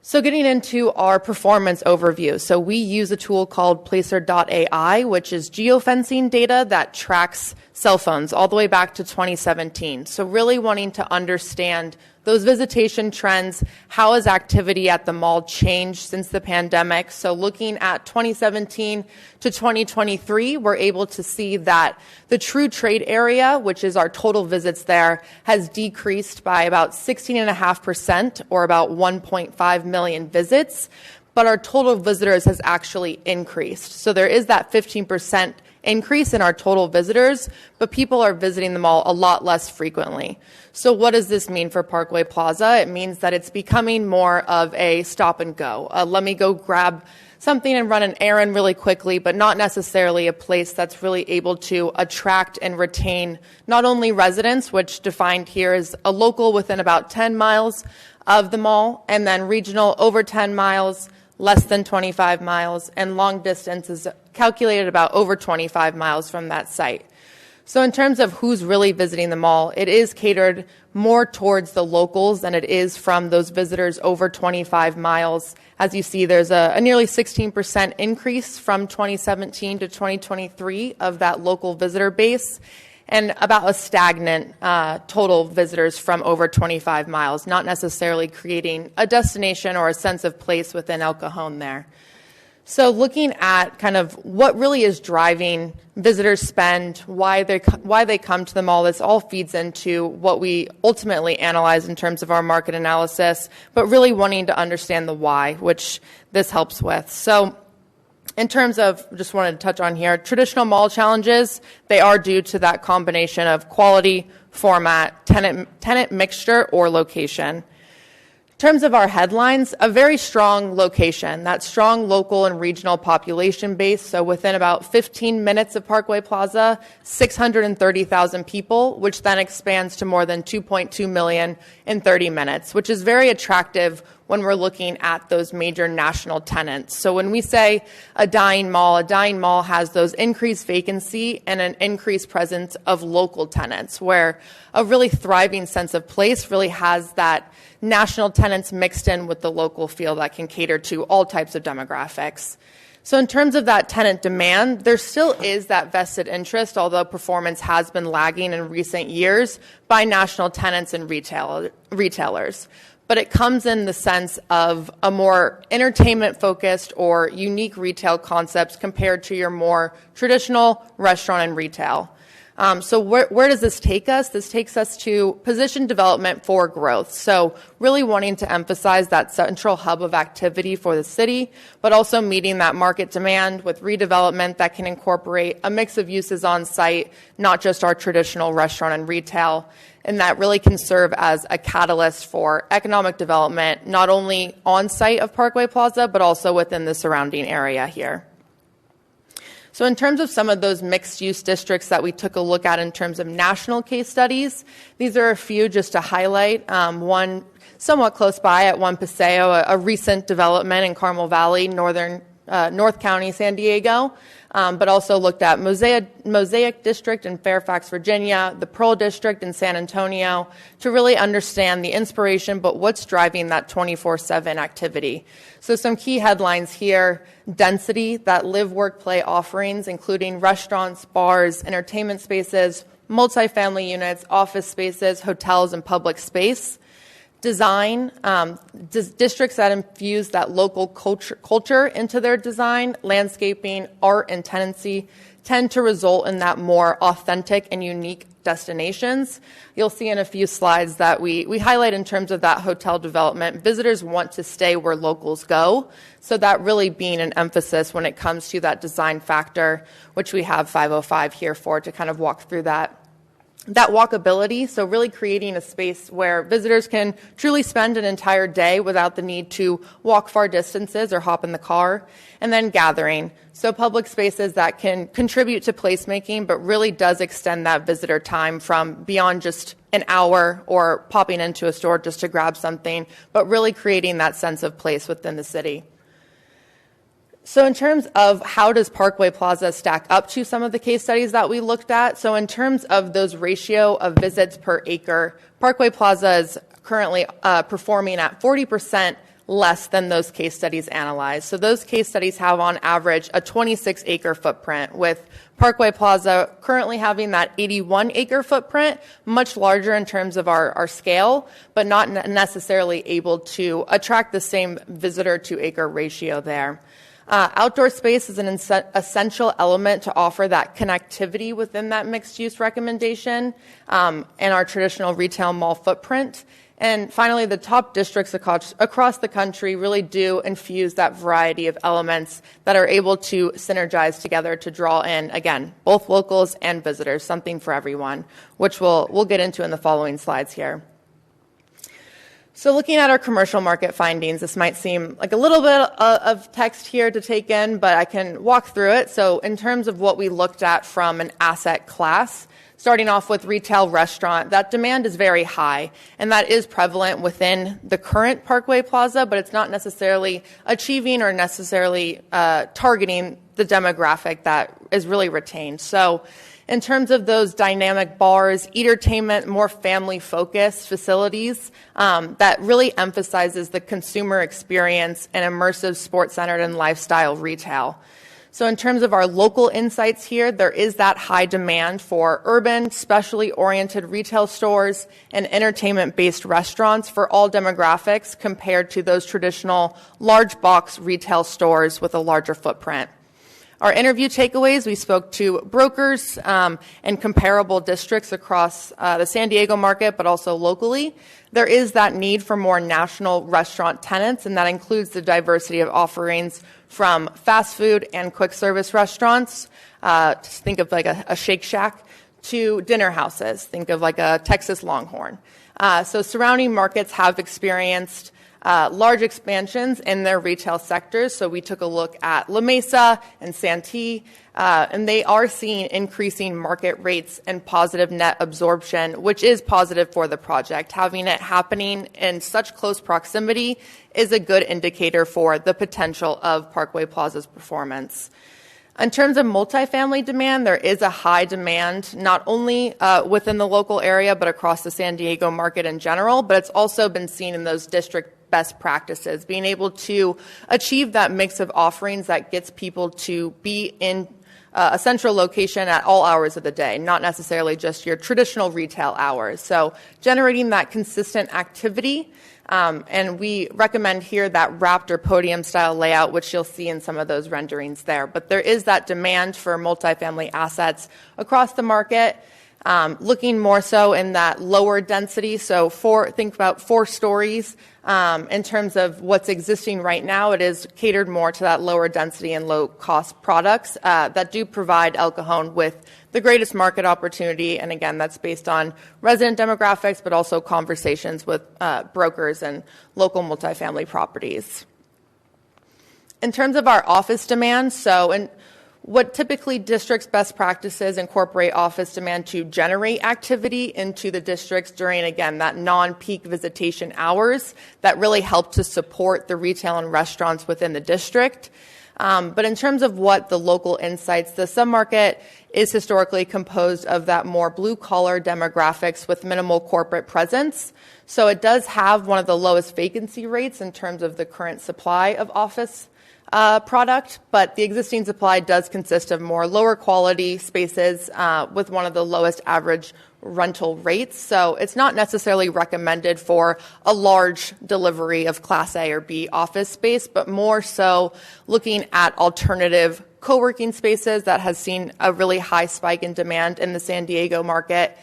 So getting into our performance overview. So we use a tool called Placer.ai, which is geofencing data that tracks cell phones all the way back to 2017. So really wanting to understand those visitation trends, how has activity at the mall changed since the pandemic? So looking at 2017 to 2023, we're able to see that the true trade area, which is our total visits there, has decreased by about 16.5% or about 1.5 million visits, but our total visitors has actually increased. So there is that 15% increase in our total visitors, but people are visiting the mall a lot less frequently. So what does this mean for Parkway Plaza? It means that it's becoming more of a stop and go. Let me go grab something and run an errand really quickly, but not necessarily a place that's really able to attract and retain not only residents, which defined here is a local within about 10 miles of the mall, and then regional over 10 miles, less than 25 miles, and long distance is calculated about over 25 miles from that site. So in terms of who's really visiting the mall, it is catered more towards the locals than it is from those visitors over 25 miles. As you see, there's a nearly 16% increase from 2017 to 2023 of that local visitor base, and about a stagnant total visitors from over 25 miles, not necessarily creating a destination or a sense of place within El Cajon there. So looking at kind of what really is driving visitors' spend, why they come to the mall, this all feeds into what we ultimately analyze in terms of our market analysis, but really wanting to understand the why, which this helps with. So in terms of, just wanted to touch on here, traditional mall challenges, they are due to that combination of quality, format, tenant mixture, or location. In terms of our headlines, a very strong location, that strong local and regional population base. So within about 15 minutes of Parkway Plaza, 630,000 people, which then expands to more than 2.2 million in 30 minutes, which is very attractive when we're looking at those major national tenants. So when we say a dying mall has those increased vacancy and an increased presence of local tenants, where a really thriving sense of place really has that national tenants mixed in with the local feel that can cater to all types of demographics. So in terms of that tenant demand, there still is that vested interest, although performance has been lagging in recent years by national tenants and retailers. But it comes in the sense of a more entertainment-focused or unique retail concepts compared to your more traditional restaurant and retail. So where does this take us? This takes us to position development for growth. So really wanting to emphasize that central hub of activity for the city, but also meeting that market demand with redevelopment that can incorporate a mix of uses on site, not just our traditional restaurant and retail. And that really can serve as a catalyst for economic development, not only on site of Parkway Plaza, but also within the surrounding area here. So in terms of some of those mixed-use districts that we took a look at in terms of national case studies, these are a few just to highlight. One somewhat close by at One Paseo, a recent development in Carmel Valley, North County, San Diego, but also looked at Mosaic District in Fairfax, Virginia, the Pearl District in San Antonio, to really understand the inspiration, but what's driving that 24/7 activity. So some key headlines here: density, that live, work, play offerings, including restaurants, bars, entertainment spaces, multifamily units, office spaces, hotels, and public space. Design, districts that infuse that local culture into their design, landscaping, art, and tenancy tend to result in that more authentic and unique destinations. You'll see in a few slides that we highlight in terms of that hotel development. Visitors want to stay where locals go, so that really being an emphasis when it comes to that design factor, which we have 505 here for to kind of walk through that. That walkability, so really creating a space where visitors can truly spend an entire day without the need to walk far distances or hop in the car. And then gathering, so public spaces that can contribute to placemaking, but really does extend that visitor time from beyond just an hour or popping into a store just to grab something, but really creating that sense of place within the city. So in terms of how does Parkway Plaza stack up to some of the case studies that we looked at, so in terms of those ratio of visits per acre, Parkway Plaza is currently performing at 40% less than those case studies analyzed. So those case studies have on average a 26-acre footprint, with Parkway Plaza currently having that 81-acre footprint, much larger in terms of our scale, but not necessarily able to attract the same visitor to acre ratio there. Outdoor space is an essential element to offer that connectivity within that mixed-use recommendation and our traditional retail mall footprint. And finally, the top districts across the country really do infuse that variety of elements that are able to synergize together to draw in, again, both locals and visitors, something for everyone, which we'll get into in the following slides here. So looking at our commercial market findings, this might seem like a little bit of text here to take in, but I can walk through it. So in terms of what we looked at from an asset class, starting off with retail restaurant, that demand is very high, and that is prevalent within the current Parkway Plaza, but it's not necessarily achieving or necessarily targeting the demographic that is really retained. So in terms of those dynamic bars, entertainment, more family-focused facilities, that really emphasizes the consumer experience and immersive, sports-centered, and lifestyle retail. So in terms of our local insights here, there is that high demand for urban, specially oriented retail stores and entertainment-based restaurants for all demographics compared to those traditional large box retail stores with a larger footprint. Our interview takeaways, we spoke to brokers and comparable districts across the San Diego market, but also locally. There is that need for more national restaurant tenants, and that includes the diversity of offerings from fast food and quick service restaurants, just think of like a Shake Shack, to dinner houses, think of like a Texas Longhorn. So surrounding markets have experienced large expansions in their retail sectors. So we took a look at La Mesa and Santee, and they are seeing increasing market rates and positive net absorption, which is positive for the project. Having it happening in such close proximity is a good indicator for the potential of Parkway Plaza's performance. In terms of multifamily demand, there is a high demand, not only within the local area, but across the San Diego market in general, but it's also been seen in those district best practices, being able to achieve that mix of offerings that gets people to be in a central location at all hours of the day, not necessarily just your traditional retail hours. So generating that consistent activity, and we recommend here that wrapped or podium style layout, which you'll see in some of those renderings there. But there is that demand for multifamily assets across the market. Looking more so in that lower density, so think about 4 stories. In terms of what's existing right now, it is catered more to that lower density and low cost products that do provide El Cajon with the greatest market opportunity. And again, that's based on resident demographics, but also conversations with brokers and local multifamily properties. In terms of our office demand, what typically districts' best practices incorporate office demand to generate activity into the districts during, again, that non-peak visitation hours that really help to support the retail and restaurants within the district. But in terms of what the local insights, the submarket is historically composed of that more blue-collar demographics with minimal corporate presence. So it does have one of the lowest vacancy rates in terms of the current supply of office product, but the existing supply does consist of more lower quality spaces with one of the lowest average rental rates. So it's not necessarily recommended for a large delivery of Class A or B office space, but more so looking at alternative co-working spaces that has seen a really high spike in demand in the San Diego market.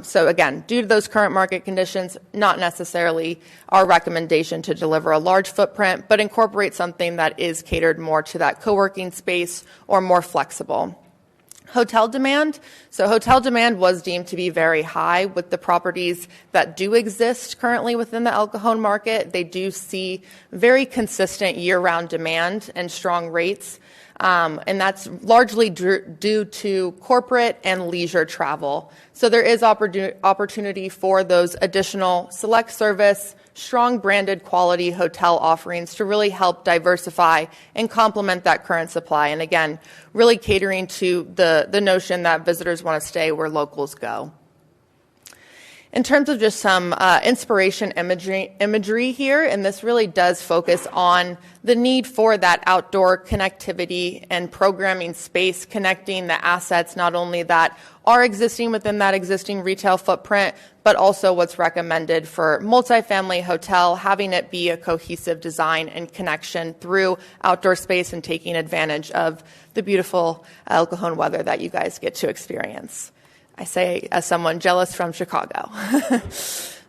So again, due to those current market conditions, not necessarily our recommendation to deliver a large footprint, but incorporate something that is catered more to that co-working space or more flexible. Hotel demand. So hotel demand was deemed to be very high with the properties that do exist currently within the El Cajon market. They do see very consistent year-round demand and strong rates. And that's largely due to corporate and leisure travel. So there is opportunity for those additional select service, strong branded quality hotel offerings to really help diversify and complement that current supply. And again, really catering to the notion that visitors want to stay where locals go. In terms of just some inspiration imagery here, and this really does focus on the need for that outdoor connectivity and programming space, connecting the assets not only that are existing within that existing retail footprint, but also what's recommended for multifamily hotel, having it be a cohesive design and connection through outdoor space and taking advantage of the beautiful El Cajon weather that you guys get to experience. I say as someone jealous from Chicago.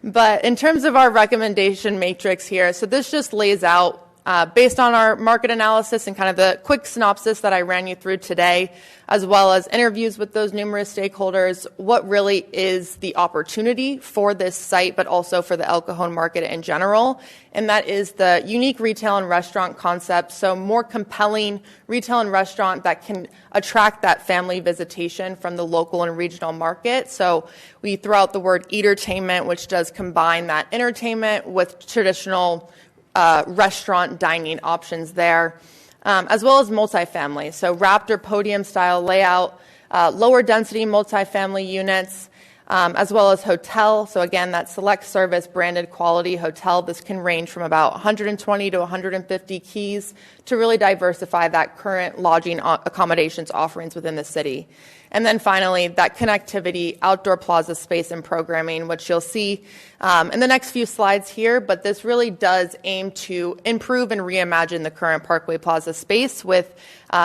But in terms of our recommendation matrix here, so this just lays out based on our market analysis and kind of the quick synopsis that I ran you through today, as well as interviews with those numerous stakeholders, what really is the opportunity for this site, but also for the El Cajon market in general. And that is the unique retail and restaurant concept. So more compelling retail and restaurant that can attract that family visitation from the local and regional market. So we throw out the word entertainment, which does combine that entertainment with traditional restaurant dining options there, as well as multifamily. So Raptor podium style layout, lower density multifamily units, as well as hotel. So again, that select service branded quality hotel. This can range from about 120 to 150 keys to really diversify that current lodging accommodations offerings within the city. And then finally, that connectivity, outdoor plaza space and programming, which you'll see in the next few slides here, but this really does aim to improve and reimagine the current Parkway Plaza space with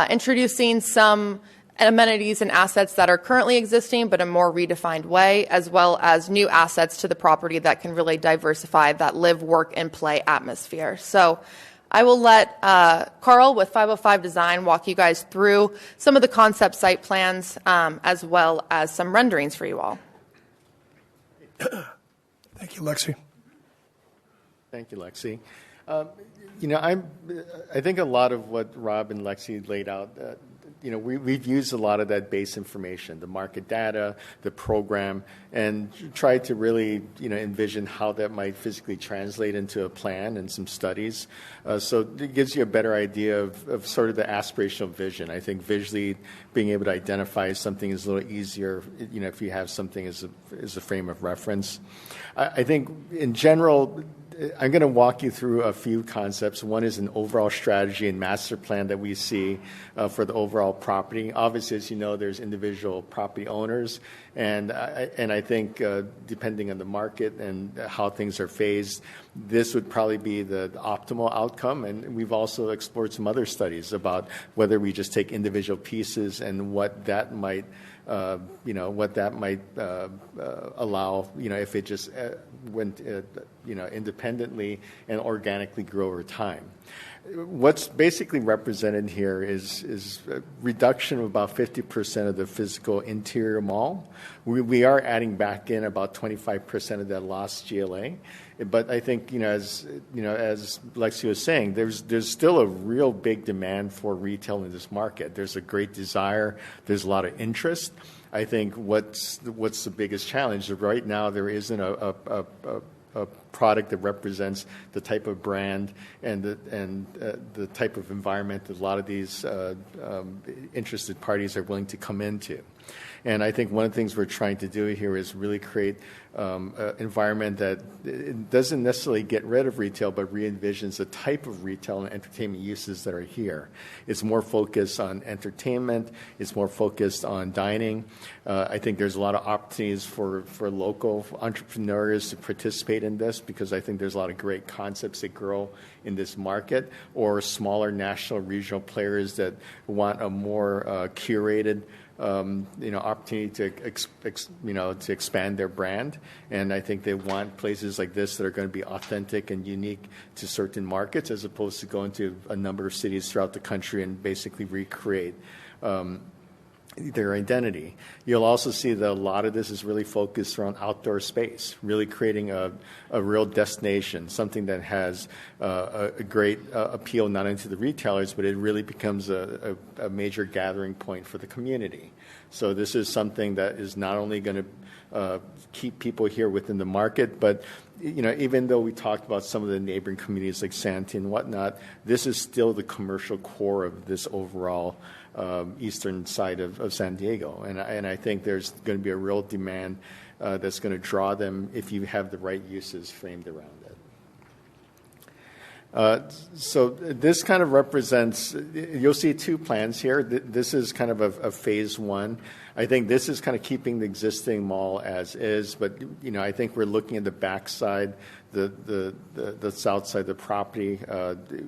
introducing some amenities and assets that are currently existing, but a more redefined way, as well as new assets to the property that can really diversify that live, work, and play atmosphere. So I will let Carl with 505 Design walk you guys through some of the concept site plans, as well as some renderings for you all. Thank you, Lexi. Thank you, Lexi. I think a lot of what Rob and Lexi laid out, we've used a lot of that base information, the market data, the program, and tried to really, envision how that might physically translate into a plan and some studies. So it gives you a better idea of sort of the aspirational vision. I think visually being able to identify something is a little easier, if you have something as a frame of reference. I think in general, I'm going to walk you through a few concepts. One is an overall strategy and master plan that we see for the overall property. Obviously, as you know, there's individual property owners, and I think depending on the market and how things are phased, this would probably be the optimal outcome. And we've also explored some other studies about whether we just take individual pieces and what that might allow, if it just went, independently and organically grow over time. What's basically represented here is a reduction of about 50% of the physical interior mall. We are adding back in about 25% of that lost GLA. But I think, as Lexi was saying, there's still a real big demand for retail in this market. There's a great desire. There's a lot of interest. I think what's the biggest challenge? Right now, there isn't a product that represents the type of brand and the type of environment that a lot of these interested parties are willing to come into. And I think one of the things we're trying to do here is really create an environment that doesn't necessarily get rid of retail, but re-envisions the type of retail and entertainment uses that are here. It's more focused on entertainment. It's more focused on dining. I think there's a lot of opportunities for local entrepreneurs to participate in this, because I think there's a lot of great concepts that grow in this market, or smaller national, regional players that want a more curated opportunity to expand their brand. And I think they want places like this that are going to be authentic and unique to certain markets, as opposed to going to a number of cities throughout the country and basically recreate their identity. You'll also see that a lot of this is really focused around outdoor space, really creating a real destination, something that has a great appeal not only to the retailers, but it really becomes a major gathering point for the community. So this is something that is not only going to keep people here within the market, but even though we talked about some of the neighboring communities like Santee and whatnot, this is still the commercial core of this overall eastern side of San Diego. And I think there's going to be a real demand that's going to draw them if you have the right uses framed around it. So this kind of represents, you'll see two plans here. This is kind of a phase one. I think this is kind of keeping the existing mall as is, but I think we're looking at the backside, the south side of the property.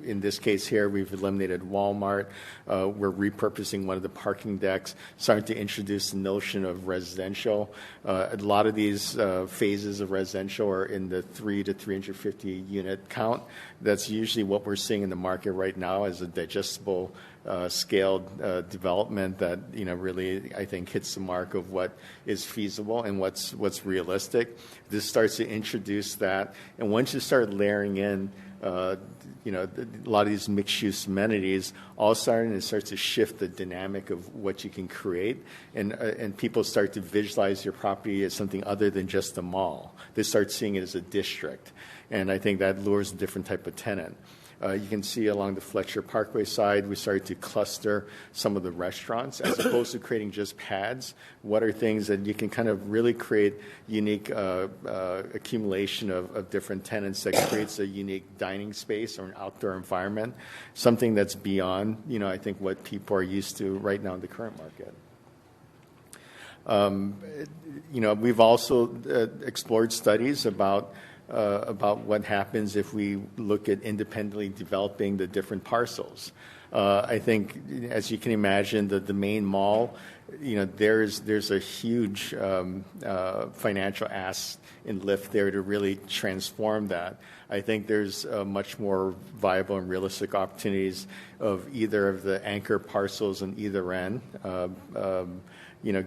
In this case here, we've eliminated Walmart. We're repurposing one of the parking decks, starting to introduce the notion of residential. A lot of these phases of residential are in the 3 to 350 unit count. That's usually what we're seeing in the market right now as a digestible scaled development that really I think hits the mark of what is feasible and what's realistic. This starts to introduce that, and once you start layering in a lot of these mixed-use amenities, all of a sudden it starts to shift the dynamic of what you can create, and people start to visualize your property as something other than just a mall. They start seeing it as a district, and I think that lures a different type of tenant. You can see along the Fletcher Parkway side, we started to cluster some of the restaurants as opposed to creating just pads. What are things that you can kind of really create unique accumulation of different tenants that creates a unique dining space or an outdoor environment, something that's beyond, I think what people are used to right now in the current market. We've also explored studies about what happens if we look at independently developing the different parcels. I think, as you can imagine, the main mall, there's a huge financial ask and lift there to really transform that. I think there's much more viable and realistic opportunities of either of the anchor parcels on either end.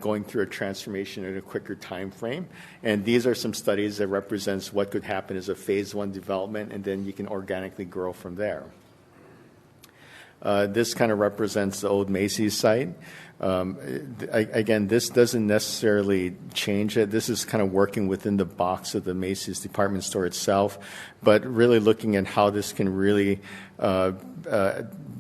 Going through a transformation in a quicker time frame. And these are some studies that represents what could happen as a phase one development, and then you can organically grow from there. This kind of represents the old Macy's site. Again, this doesn't necessarily change it. This is kind of working within the box of the Macy's department store itself, but really looking at how this can really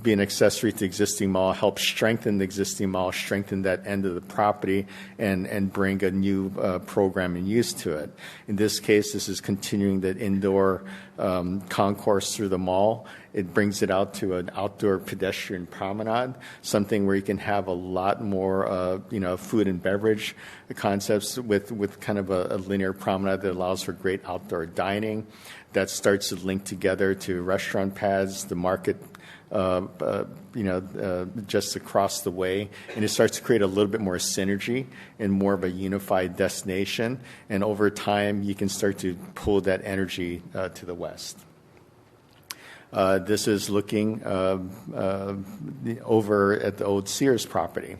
be an accessory to the existing mall, help strengthen the existing mall, strengthen that end of the property, and bring a new program and use to it. In this case, this is continuing the indoor concourse through the mall. It brings it out to an outdoor pedestrian promenade, something where you can have a lot more, food and beverage concepts with kind of a linear promenade that allows for great outdoor dining. That starts to link together to restaurant pads, the market, just across the way, and it starts to create a little bit more synergy and more of a unified destination. And over time, you can start to pull that energy to the west. This is looking over at the old Sears property.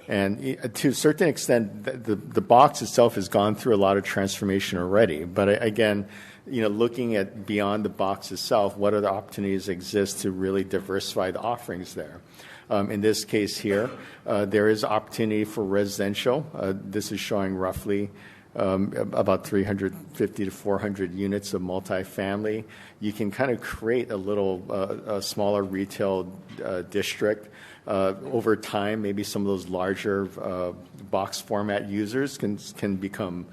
And to a certain extent, the box itself has gone through a lot of transformation already. But again, looking at beyond the box itself, what other opportunities exist to really diversify the offerings there? In this case here, there is opportunity for residential. This is showing roughly about 350 to 400 units of multifamily. You can kind of create a little a smaller retail district. Over time, maybe some of those larger box format users can become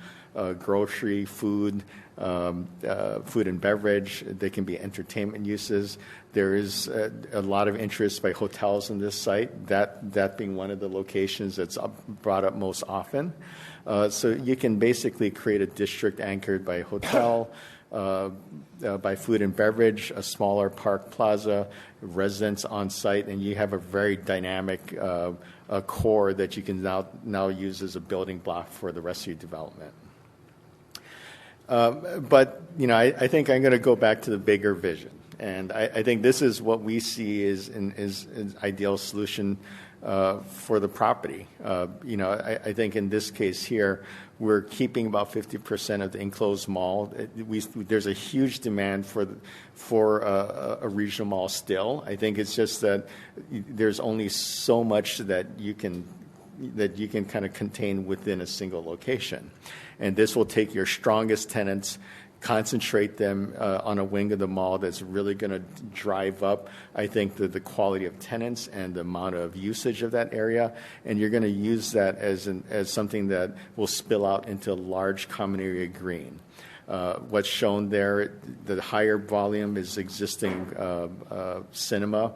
grocery, food and beverage. They can be entertainment uses. There is a lot of interest by hotels in this site, that being one of the locations that's brought up most often. So you can basically create a district anchored by hotel, by food and beverage, a smaller park plaza, residents on site, and you have a very dynamic core that you can now use as a building block for the rest of your development. But I think I'm going to go back to the bigger vision, and I think this is what we see is an ideal solution for the property. I think in this case here, we're keeping about 50% of the enclosed mall. There's a huge demand for a regional mall still. I think it's just that there's only so much that you can kind of contain within a single location. And this will take your strongest tenants, concentrate them on a wing of the mall that's really going to drive up, I think, the quality of tenants and the amount of usage of that area. And you're going to use that as something that will spill out into large common area green. What's shown there, the higher volume is existing cinema.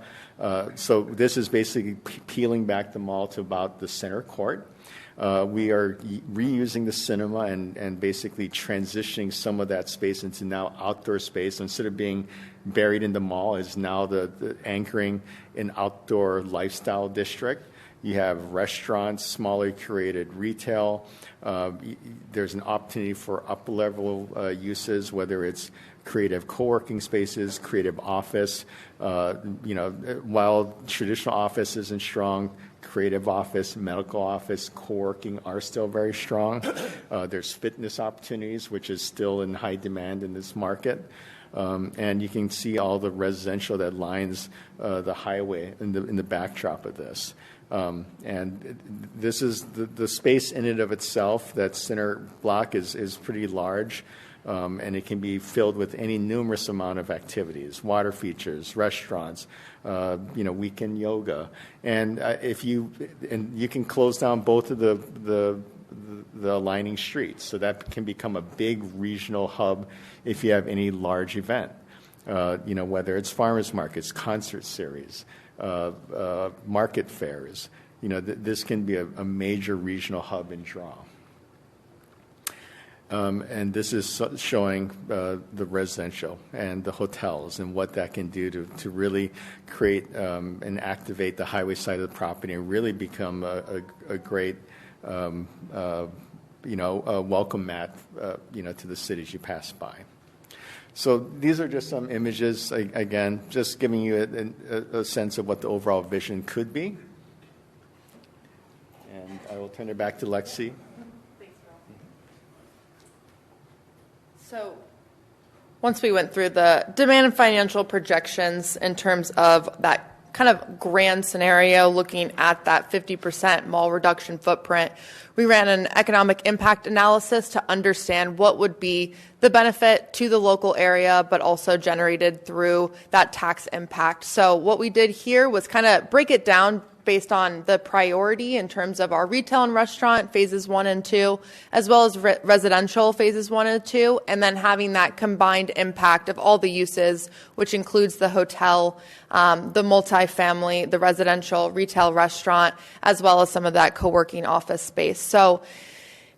So this is basically peeling back the mall to about the center court. We are reusing the cinema and basically transitioning some of that space into now outdoor space. So instead of being buried in the mall, is now the anchoring an outdoor lifestyle district. You have restaurants, smaller curated retail. There's an opportunity for up-level uses, whether it's creative co-working spaces, creative office. While traditional office isn't strong, creative office, medical office, co-working are still very strong. There's fitness opportunities, which is still in high demand in this market. And you can see all the residential that lines the highway in the backdrop of this. And this is the space in and of itself. That center block is pretty large. And it can be filled with any numerous amount of activities, water features, restaurants, weekend yoga, and you can close down both of the aligning streets, so that can become a big regional hub if you have any large event, whether it's farmers markets, concert series, market fairs. This can be a major regional hub and draw. And this is showing the residential and the hotels and what that can do to really create and activate the highway side of the property and really become a great welcome mat to the cities you pass by. So these are just some images, again, just giving you a sense of what the overall vision could be. And I will turn it back to Lexi. So once we went through the demand and financial projections in terms of that kind of grand scenario, looking at that 50% mall reduction footprint, we ran an economic impact analysis to understand what would be the benefit to the local area, but also generated through that tax impact. So what we did here was kind of break it down based on the priority in terms of our retail and restaurant phases 1 and 2, as well as residential phases 1 and 2, and then having that combined impact of all the uses, which includes the hotel, the multifamily, the residential, retail, restaurant, as well as some of that co-working office space. So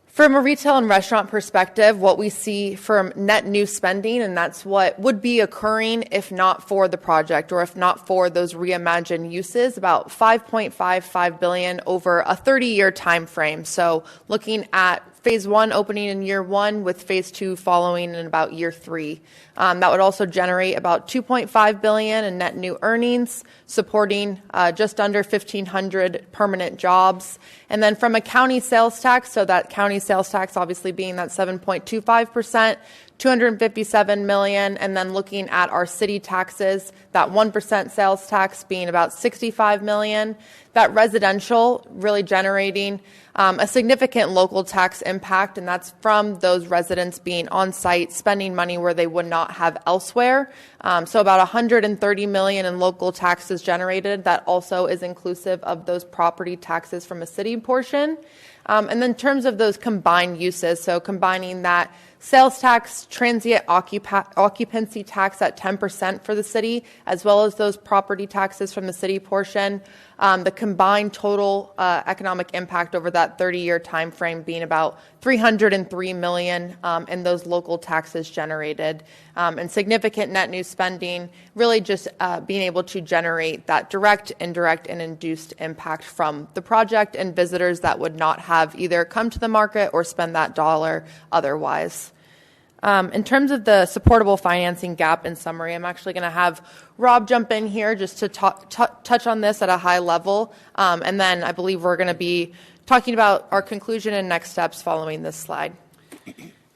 from a retail and restaurant perspective, what we see from net new spending, and that's what would be occurring if not for the project or if not for those reimagined uses, about $5.55 billion over a 30-year time frame. So looking at phase 1 opening in year 1 with phase 2 following in about year 3. That would also generate about $2.5 billion in net new earnings, supporting just under 1,500 permanent jobs. And then from a county sales tax, so that county sales tax obviously being that 7.25%, $257 million, and then looking at our city taxes, that 1% sales tax being about $65 million. That residential really generating a significant local tax impact, and that's from those residents being on site, spending money where they would not have elsewhere. So about $130 million in local taxes generated. That also is inclusive of those property taxes from a city portion. And then in terms of those combined uses, so combining that sales tax, transient occupancy tax at 10% for the city, as well as those property taxes from the city portion, the combined total economic impact over that 30-year time frame being about $303 million in those local taxes generated, and significant net new spending, really just being able to generate that direct, indirect, and induced impact from the project and visitors that would not have either come to the market or spend that dollar otherwise. In terms of the supportable financing gap, in summary, I'm actually going to have Rob jump in here just to touch on this at a high level, and then I believe we're going to be talking about our conclusion and next steps following this slide.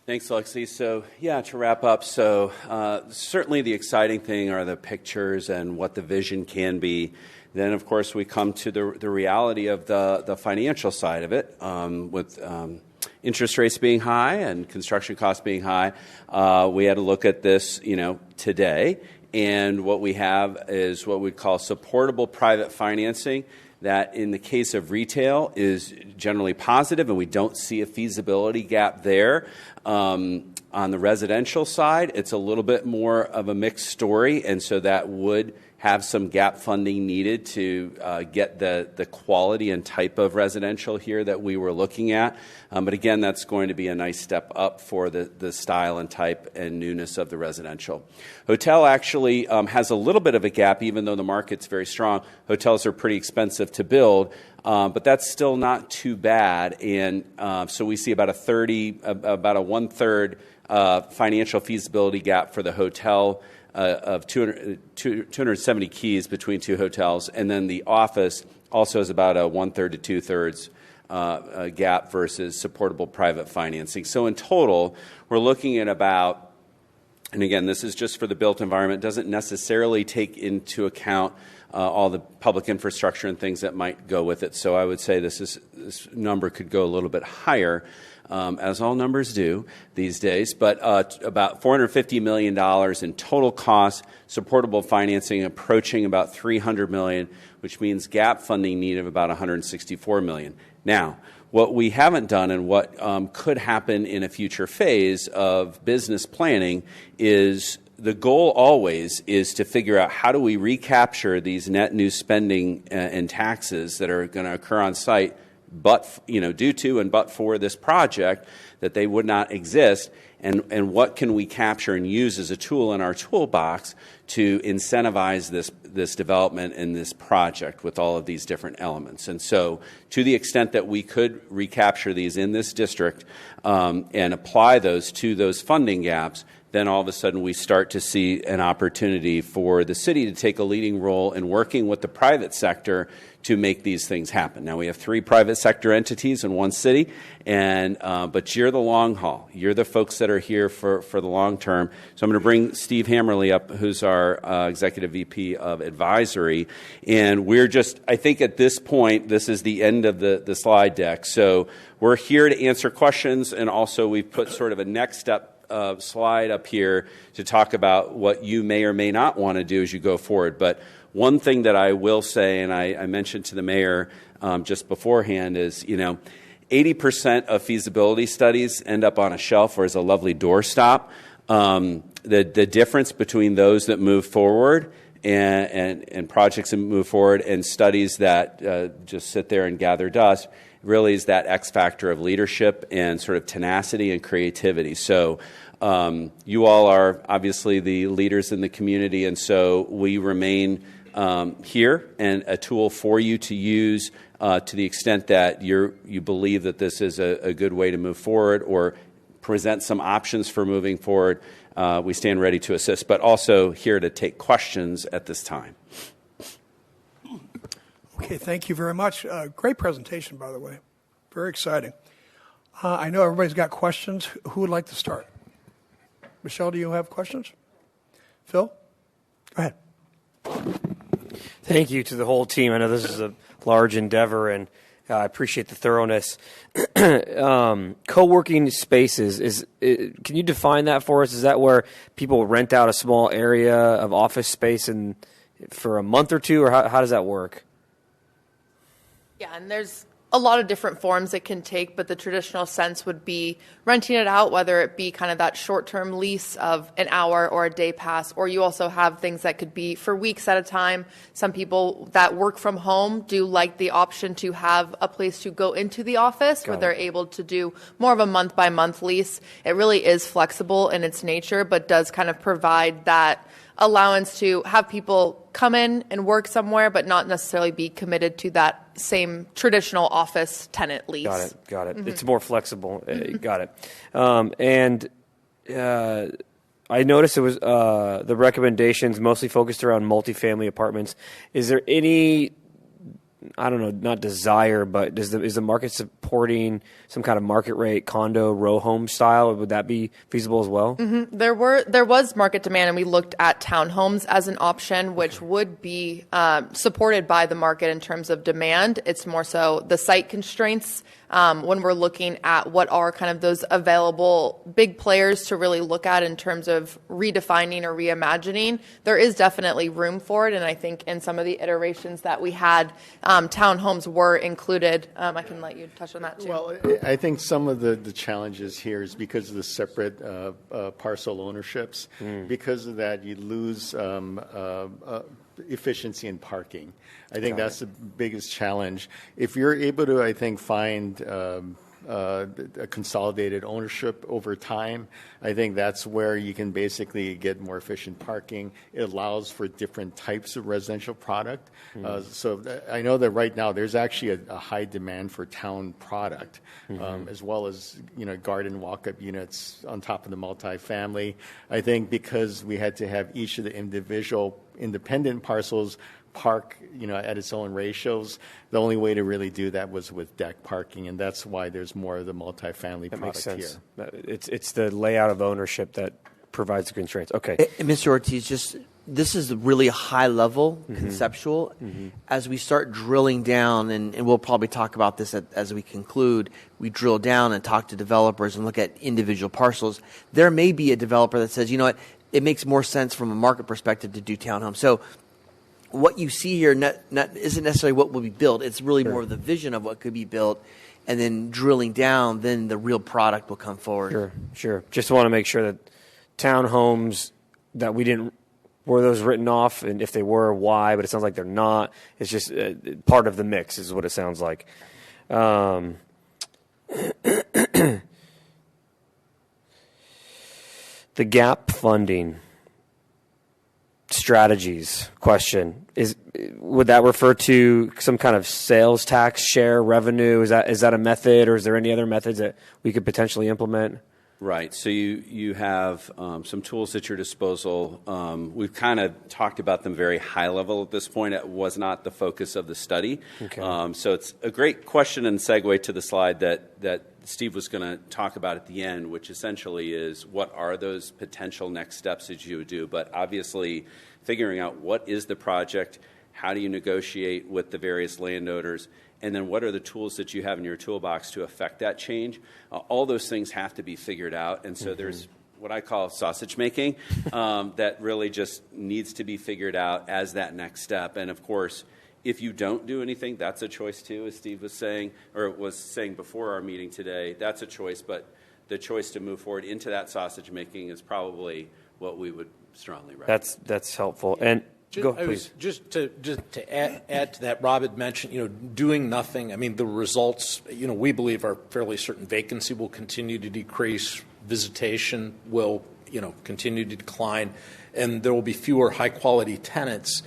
Thanks, Lexi. So, to wrap up, certainly the exciting thing are the pictures and what the vision can be. Then, of course, we come to the reality of the financial side of it, with interest rates being high and construction costs being high. We had to look at this, today, and what we have is what we'd call supportable private financing. That in the case of retail is generally positive, and we don't see a feasibility gap there. On the residential side, it's a little bit more of a mixed story, and so that would have some gap funding needed to get the quality and type of residential here that we were looking at. But again, that's going to be a nice step up for the style and type and newness of the residential. Hotel actually has a little bit of a gap, even though the market's very strong. Hotels are pretty expensive to build, but that's still not too bad. And so we see about a one-third financial feasibility gap for the hotel of 270 keys between two hotels, and then the office also has about a one-third to two-thirds gap versus supportable private financing. So in total, we're looking at about, and again, this is just for the built environment, doesn't necessarily take into account all the public infrastructure and things that might go with it. So I would say this number could go a little bit higher, as all numbers do these days, but about $450 million in total cost, supportable financing approaching about $300 million, which means gap funding need of about $164 million. Now, what we haven't done and what could happen in a future phase of business planning is the goal always is to figure out how do we recapture these net new spending and taxes that are going to occur on site, but due to and but for this project, that they would not exist, and what can we capture and use as a tool in our toolbox to incentivize this development and this project with all of these different elements. And so to the extent that we could recapture these in this district and apply those to those funding gaps, then all of a sudden we start to see an opportunity for the city to take a leading role in working with the private sector to make these things happen. Now, we have 3 private sector entities in one city, but you're the long haul. You're the folks that are here for the long term. So I'm going to bring Steve Hammerly up, who's our Executive VP of Advisory. And we're just, I think at this point, this is the end of the slide deck. So we're here to answer questions, and also we've put sort of a next step slide up here to talk about what you may or may not want to do as you go forward. But one thing that I will say, and I mentioned to the mayor just beforehand, is 80% of feasibility studies end up on a shelf or as a lovely doorstop. The difference between those that move forward and projects that move forward and studies that just sit there and gather dust really is that X factor of leadership and sort of tenacity and creativity. So you all are obviously the leaders in the community, and so we remain here and a tool for you to use to the extent that you believe that this is a good way to move forward or present some options for moving forward. We stand ready to assist, but also here to take questions at this time. Okay, thank you very much. Great presentation, by the way. Very exciting. I know everybody's got questions. Who would like to start? Michelle, do you have questions? Phil? Go ahead. Thank you to the whole team. I know this is a large endeavor, and I appreciate the thoroughness. Co-working spaces, can you define that for us? Is that where people rent out a small area of office space for a month or two, or how does that work? Yeah, and there's a lot of different forms it can take, but the traditional sense would be renting it out, whether it be kind of that short-term lease of an hour or a day pass, or you also have things that could be for weeks at a time. Some people that work from home do like the option to have a place to go into the office where they're able to do more of a month-by-month lease. It really is flexible in its nature, but does kind of provide that allowance to have people come in and work somewhere, but not necessarily be committed to that same traditional office tenant lease. Got it. Mm-hmm. It's more flexible. Got it. And I noticed it was the recommendations mostly focused around multifamily apartments. Is there any, I don't know, not desire, but is the market supporting some kind of market rate condo row home style? Would that be feasible as well? Mm-hmm. There was market demand, and we looked at townhomes as an option, which would be supported by the market in terms of demand. It's more so the site constraints when we're looking at what are kind of those available big players to really look at in terms of redefining or reimagining. There is definitely room for it, and I think in some of the iterations that we had, townhomes were included. I can let you touch on that too. Well, I think some of the challenges here is because of the separate parcel ownerships. Because of that, you lose efficiency in parking. I think that's the biggest challenge. If you're able to, I think, find a consolidated ownership over time, I think that's where you can basically get more efficient parking. It allows for different types of residential product. So I know that right now there's actually a high demand for town product, as well as garden walk-up units on top of the multifamily. I think because we had to have each of the individual independent parcels park, at its own ratios, the only way to really do that was with deck parking, and that's why there's more of the multifamily That product makes sense. here. It's the layout of ownership that provides the constraints. Okay. And Mr. Ortiz, this is really high level, conceptual. As we start drilling down, and we'll probably talk about this as we conclude, we drill down and talk to developers and look at individual parcels. There may be a developer that says, you know what, it makes more sense from a market perspective to do townhomes. So what you see here isn't necessarily what will be built. It's really more of the vision of what could be built. And then drilling down, then the real product will come forward. Sure. Just want to make sure that townhomes that were those written off, and if they were, why? But it sounds like they're not. It's just part of the mix is what it sounds like. The gap funding strategies question would that refer to some kind of sales tax share revenue? Is that a method, or is there any other methods that we could potentially implement? Right. So you have some tools at your disposal. We've kind of talked about them very high level at this point. It was not the focus of the study. Okay. So it's a great question and segue to the slide that Steve was going to talk about at the end, which essentially is what are those potential next steps that you would do. But obviously figuring out what is the project, how do you negotiate with the various landowners, and then what are the tools that you have in your toolbox to affect that change? All those things have to be figured out. And so there's what I call sausage making that really just needs to be figured out as that next step. And of course, if you don't do anything, that's a choice too, as Steve was saying, or was saying before our meeting today. That's a choice, but the choice to move forward into that sausage making is probably what we would strongly recommend. That's helpful. And go, please. Just to add to that, Rob had mentioned, doing nothing. I mean, the results, we believe are fairly certain. Vacancy will continue to decrease. Visitation will, continue to decline, and there will be fewer high-quality tenants.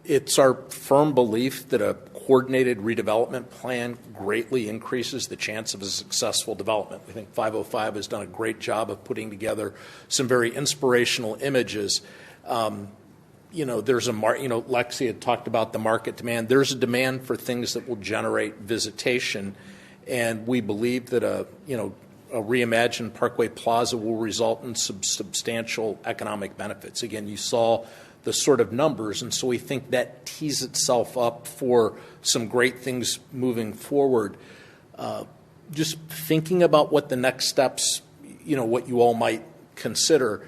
It's our firm belief that a coordinated redevelopment plan greatly increases the chance of a successful development. We think 505 has done a great job of putting together some very inspirational images. There's Lexi had talked about the market demand. There's a demand for things that will generate visitation, and we believe that a reimagined Parkway Plaza will result in some substantial economic benefits. Again, you saw the sort of numbers, and so we think that tees itself up for some great things moving forward. Just thinking about what the next steps, what you all might consider.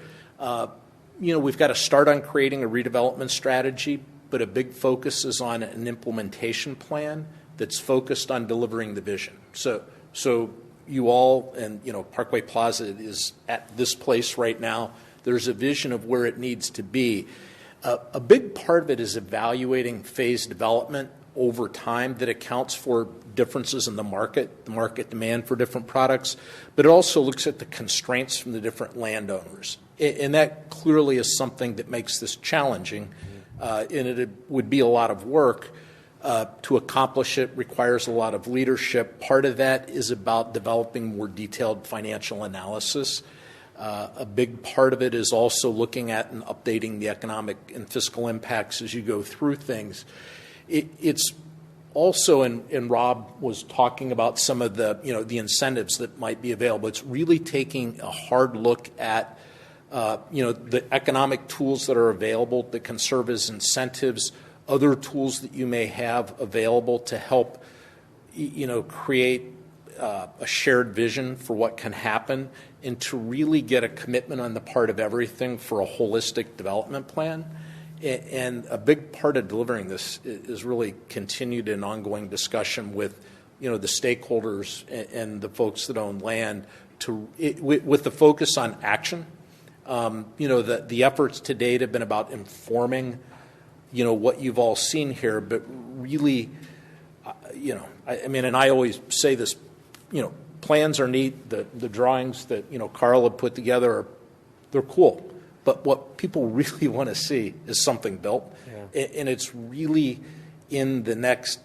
We've got to start on creating a redevelopment strategy, but a big focus is on an implementation plan that's focused on delivering the vision. So you all, and Parkway Plaza is at this place right now. There's a vision of where it needs to be. A big part of it is evaluating phased development over time that accounts for differences in the market demand for different products, but it also looks at the constraints from the different landowners. And that clearly is something that makes this challenging, and it would be a lot of work. To accomplish it requires a lot of leadership. Part of that is about developing more detailed financial analysis. A big part of it is also looking at and updating the economic and fiscal impacts as you go through things. It's also, and Rob was talking about some of the the incentives that might be available. It's really taking a hard look at the economic tools that are available that can serve as incentives, other tools that you may have available to help create a shared vision for what can happen, and to really get a commitment on the part of everything for a holistic development plan. And a big part of delivering this is really continued and ongoing discussion with the stakeholders and the folks that own land with the focus on action. The efforts to date have been about informing what you've all seen here, but really, I mean, and I always say this, plans are neat. The drawings that, Carl had put together, they're cool. But what people really want to see is something built. Yeah. And it's really in the next,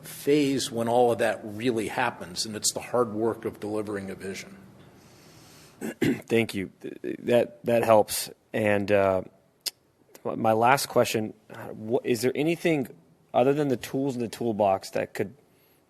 phase when all of that really happens. And it's the hard work of delivering a vision. Thank you. That helps. And my last question, is there anything other than the tools in the toolbox that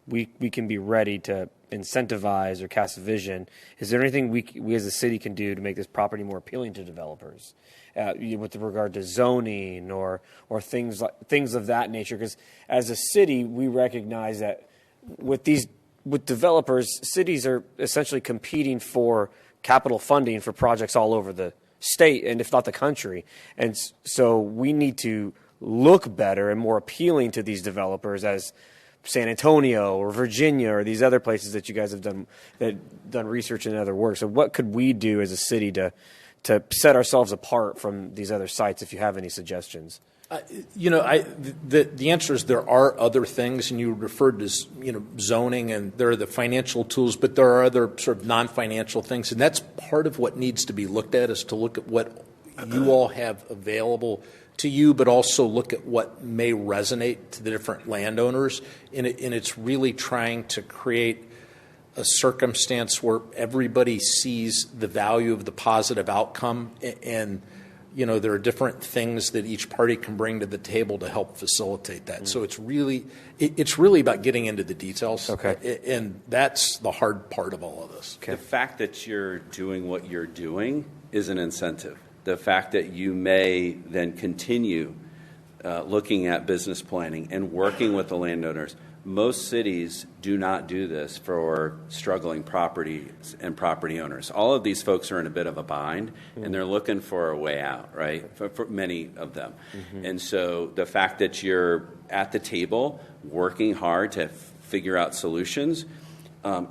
we can be ready to incentivize or cast a vision? Is there anything we as a city can do to make this property more appealing to developers with regard to zoning or things of that nature? Because as a city, we recognize that with developers, cities are essentially competing for capital funding for projects all over the state and if not the country. And so we need to look better and more appealing to these developers as San Antonio or Virginia or these other places that you guys have done research and other work. So what could we do as a city to set ourselves apart from these other sites, if you have any suggestions? The answer is there are other things, and you referred to zoning, and there are the financial tools, but there are other sort of non-financial things, and that's part of what needs to be looked at, is to look at what you all have available to you, but also look at what may resonate to the different landowners. And it's really trying to create a circumstance where everybody sees the value of the positive outcome. And, there are different things that each party can bring to the table to help facilitate that. Mm-hmm. So it's really about getting into the details. Okay. And that's the hard part of all of this. Okay. The fact that you're doing what you're doing is an incentive. The fact that you may then continue looking at business planning and working with the landowners. Most cities do not do this for struggling properties and property owners. All of these folks are in a bit of a bind, and they're looking for a way out, right, for many of them. Mm-hmm. And so the fact that you're at the table working hard to figure out solutions,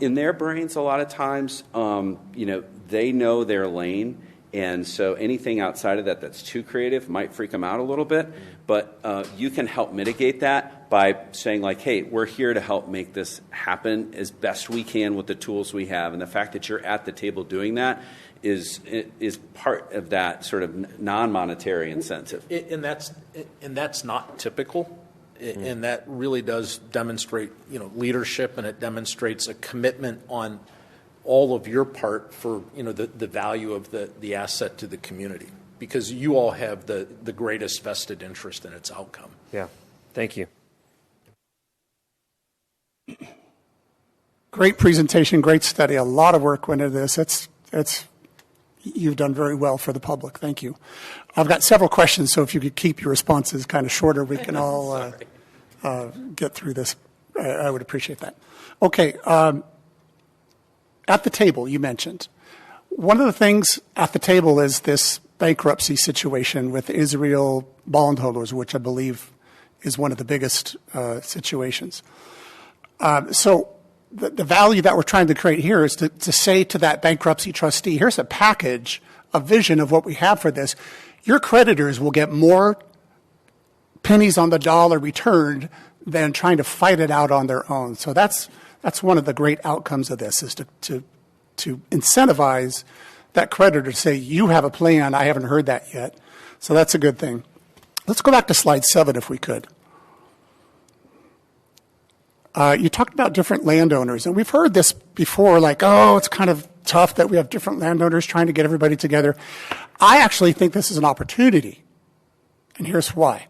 in their brains a lot of times, they know their lane. And so anything outside of that that's too creative might freak them out a little bit. But you can help mitigate that by saying, like, hey, we're here to help make this happen as best we can with the tools we have. And the fact that you're at the table doing that is part of that sort of non-monetary incentive. And that's not typical. Mm-hmm. And that really does demonstrate, leadership, and it demonstrates a commitment on all of your part for the value of the asset to the community, because you all have the greatest vested interest in its outcome. Yeah, thank you. Great presentation, great study. A lot of work went into this. You've done very well for the public. Thank you. I've got several questions, so if you could keep your responses kind of shorter, we can all get through this. I would appreciate that. Okay. At the table, you mentioned. One of the things at the table is this bankruptcy situation with Israel bondholders, which I believe is one of the biggest situations. So the value that we're trying to create here is to say to that bankruptcy trustee, here's a package, a vision of what we have for this. Your creditors will get more pennies on the dollar returned than trying to fight it out on their own. So that's one of the great outcomes of this, is to incentivize that creditor to say, you have a plan, I haven't heard that yet. So that's a good thing. Let's go back to slide 7 if we could. You talked about different landowners, and we've heard this before, like, oh, it's kind of tough that we have different landowners trying to get everybody together. I actually think this is an opportunity, and here's why.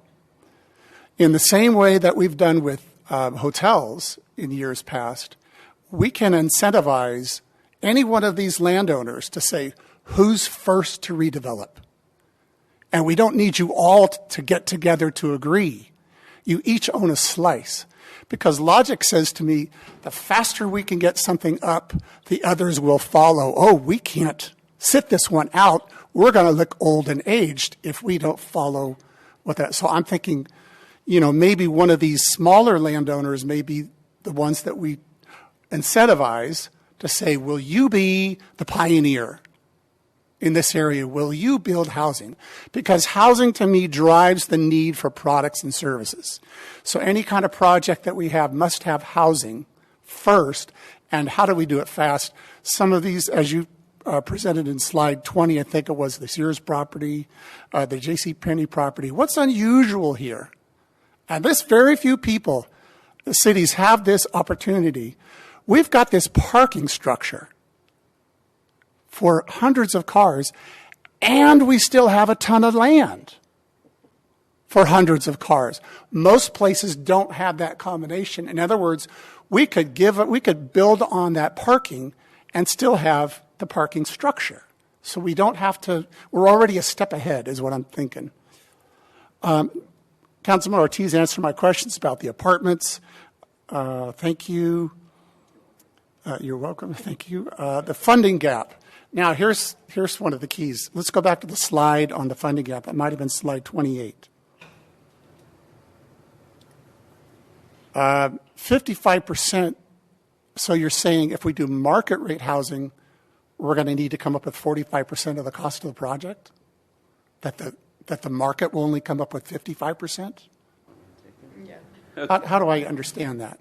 In the same way that we've done with hotels in years past, we can incentivize any one of these landowners to say, who's first to redevelop? And we don't need you all to get together to agree. You each own a slice. Because logic says to me, the faster we can get something up, the others will follow. Oh, we can't sit this one out. We're going to look old and aged if we don't follow what that. So I'm thinking, maybe one of these smaller landowners may be the ones that we incentivize to say, will you be the pioneer in this area, will you build housing? Because housing to me drives the need for products and services. So any kind of project that we have must have housing first. And how do we do it fast? Some of these, as you presented in slide 20, I think it was the Sears property, the J.C. Penney property. What's unusual here? And this very few people, the cities have this opportunity. We've got this parking structure for hundreds of cars, and we still have a ton of land for hundreds of cars. Most places don't have that combination. In other words, we could build on that parking and still have the parking structure. So we don't have to, we're already a step ahead is what I'm thinking. Councilman Ortiz answered my questions about the apartments. Thank you. You're welcome. Thank you. The funding gap. Now, here's one of the keys. Let's go back to the slide on the funding gap. It might have been slide 28. 55%. So you're saying if we do market rate housing, we're going to need to come up with 45% of the cost of the project? That the market will only come up with 55%? Yeah. How do I understand that?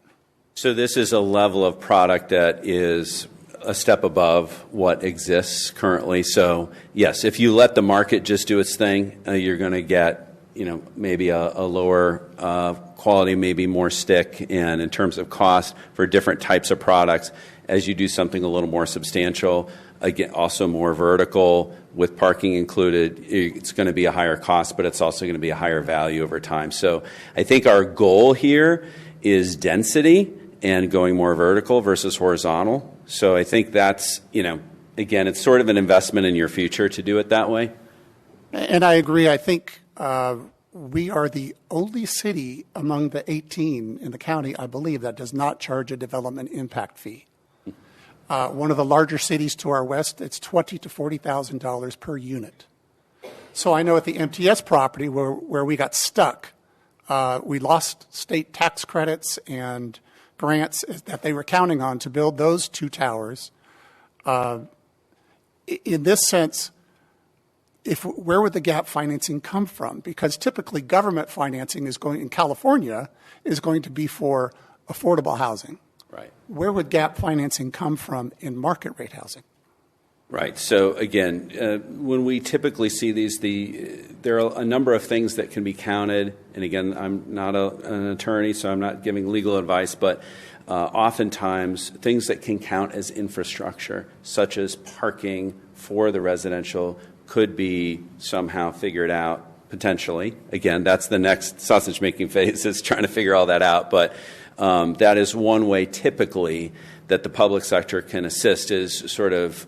So this is a level of product that is a step above what exists currently. So yes, if you let the market just do its thing, you're going to get, maybe a lower quality, maybe more stick, and in terms of cost for different types of products. As you do something a little more substantial, again, also more vertical with parking included, it's going to be a higher cost, but it's also going to be a higher value over time. So I think our goal here is density and going more vertical versus horizontal. So I think that's, again, it's sort of an investment in your future to do it that way. And I agree. I think we are the only city among the 18 in the county, I believe, that does not charge a development impact fee. One of the larger cities to our west, it's $20,000 to $40,000 per unit. So I know at the MTS property where we got stuck, we lost state tax credits and grants that they were counting on to build those two towers. In this sense, where would the gap financing come from? Because typically government financing in California is going to be for affordable housing. Right. Where would gap financing come from in market rate housing? Right. So again, when we typically see these, there are a number of things that can be counted. And again, I'm not an attorney, so I'm not giving legal advice, but oftentimes things that can count as infrastructure, such as parking for the residential, could be somehow figured out potentially. Again, that's the next sausage-making phase, is trying to figure all that out. But that is one way typically that the public sector can assist, is sort of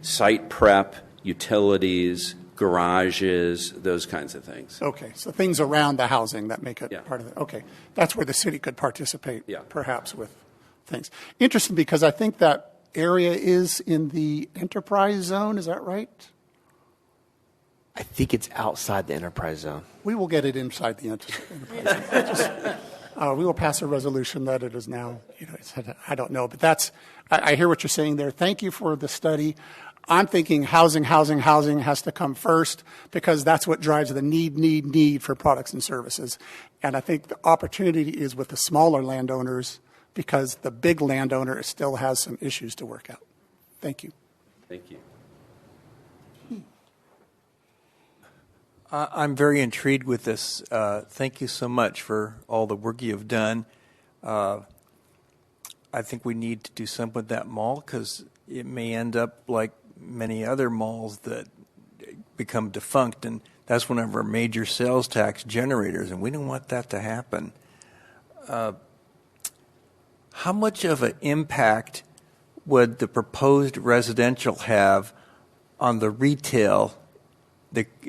site prep, utilities, garages, those kinds of things. Okay, so things around the housing that make it part of it. Okay, that's where the city could participate, perhaps, with things. Interesting, because I think that area is in the enterprise zone. Is that right? I think it's outside the enterprise zone. We will get it inside the enterprise zone. We will pass a resolution that it is now, I don't know, but I hear what you're saying there. Thank you for the study. I'm thinking housing has to come first, because that's what drives the need for products and services. And I think the opportunity is with the smaller landowners, because the big landowner still has some issues to work out. Thank you. Thank you. I'm very intrigued with this. Thank you so much for all the work you have done. I think we need to do something with that mall, because it may end up like many other malls that become defunct, and that's one of our major sales tax generators, and we don't want that to happen. How much of an impact would the proposed residential have on the retail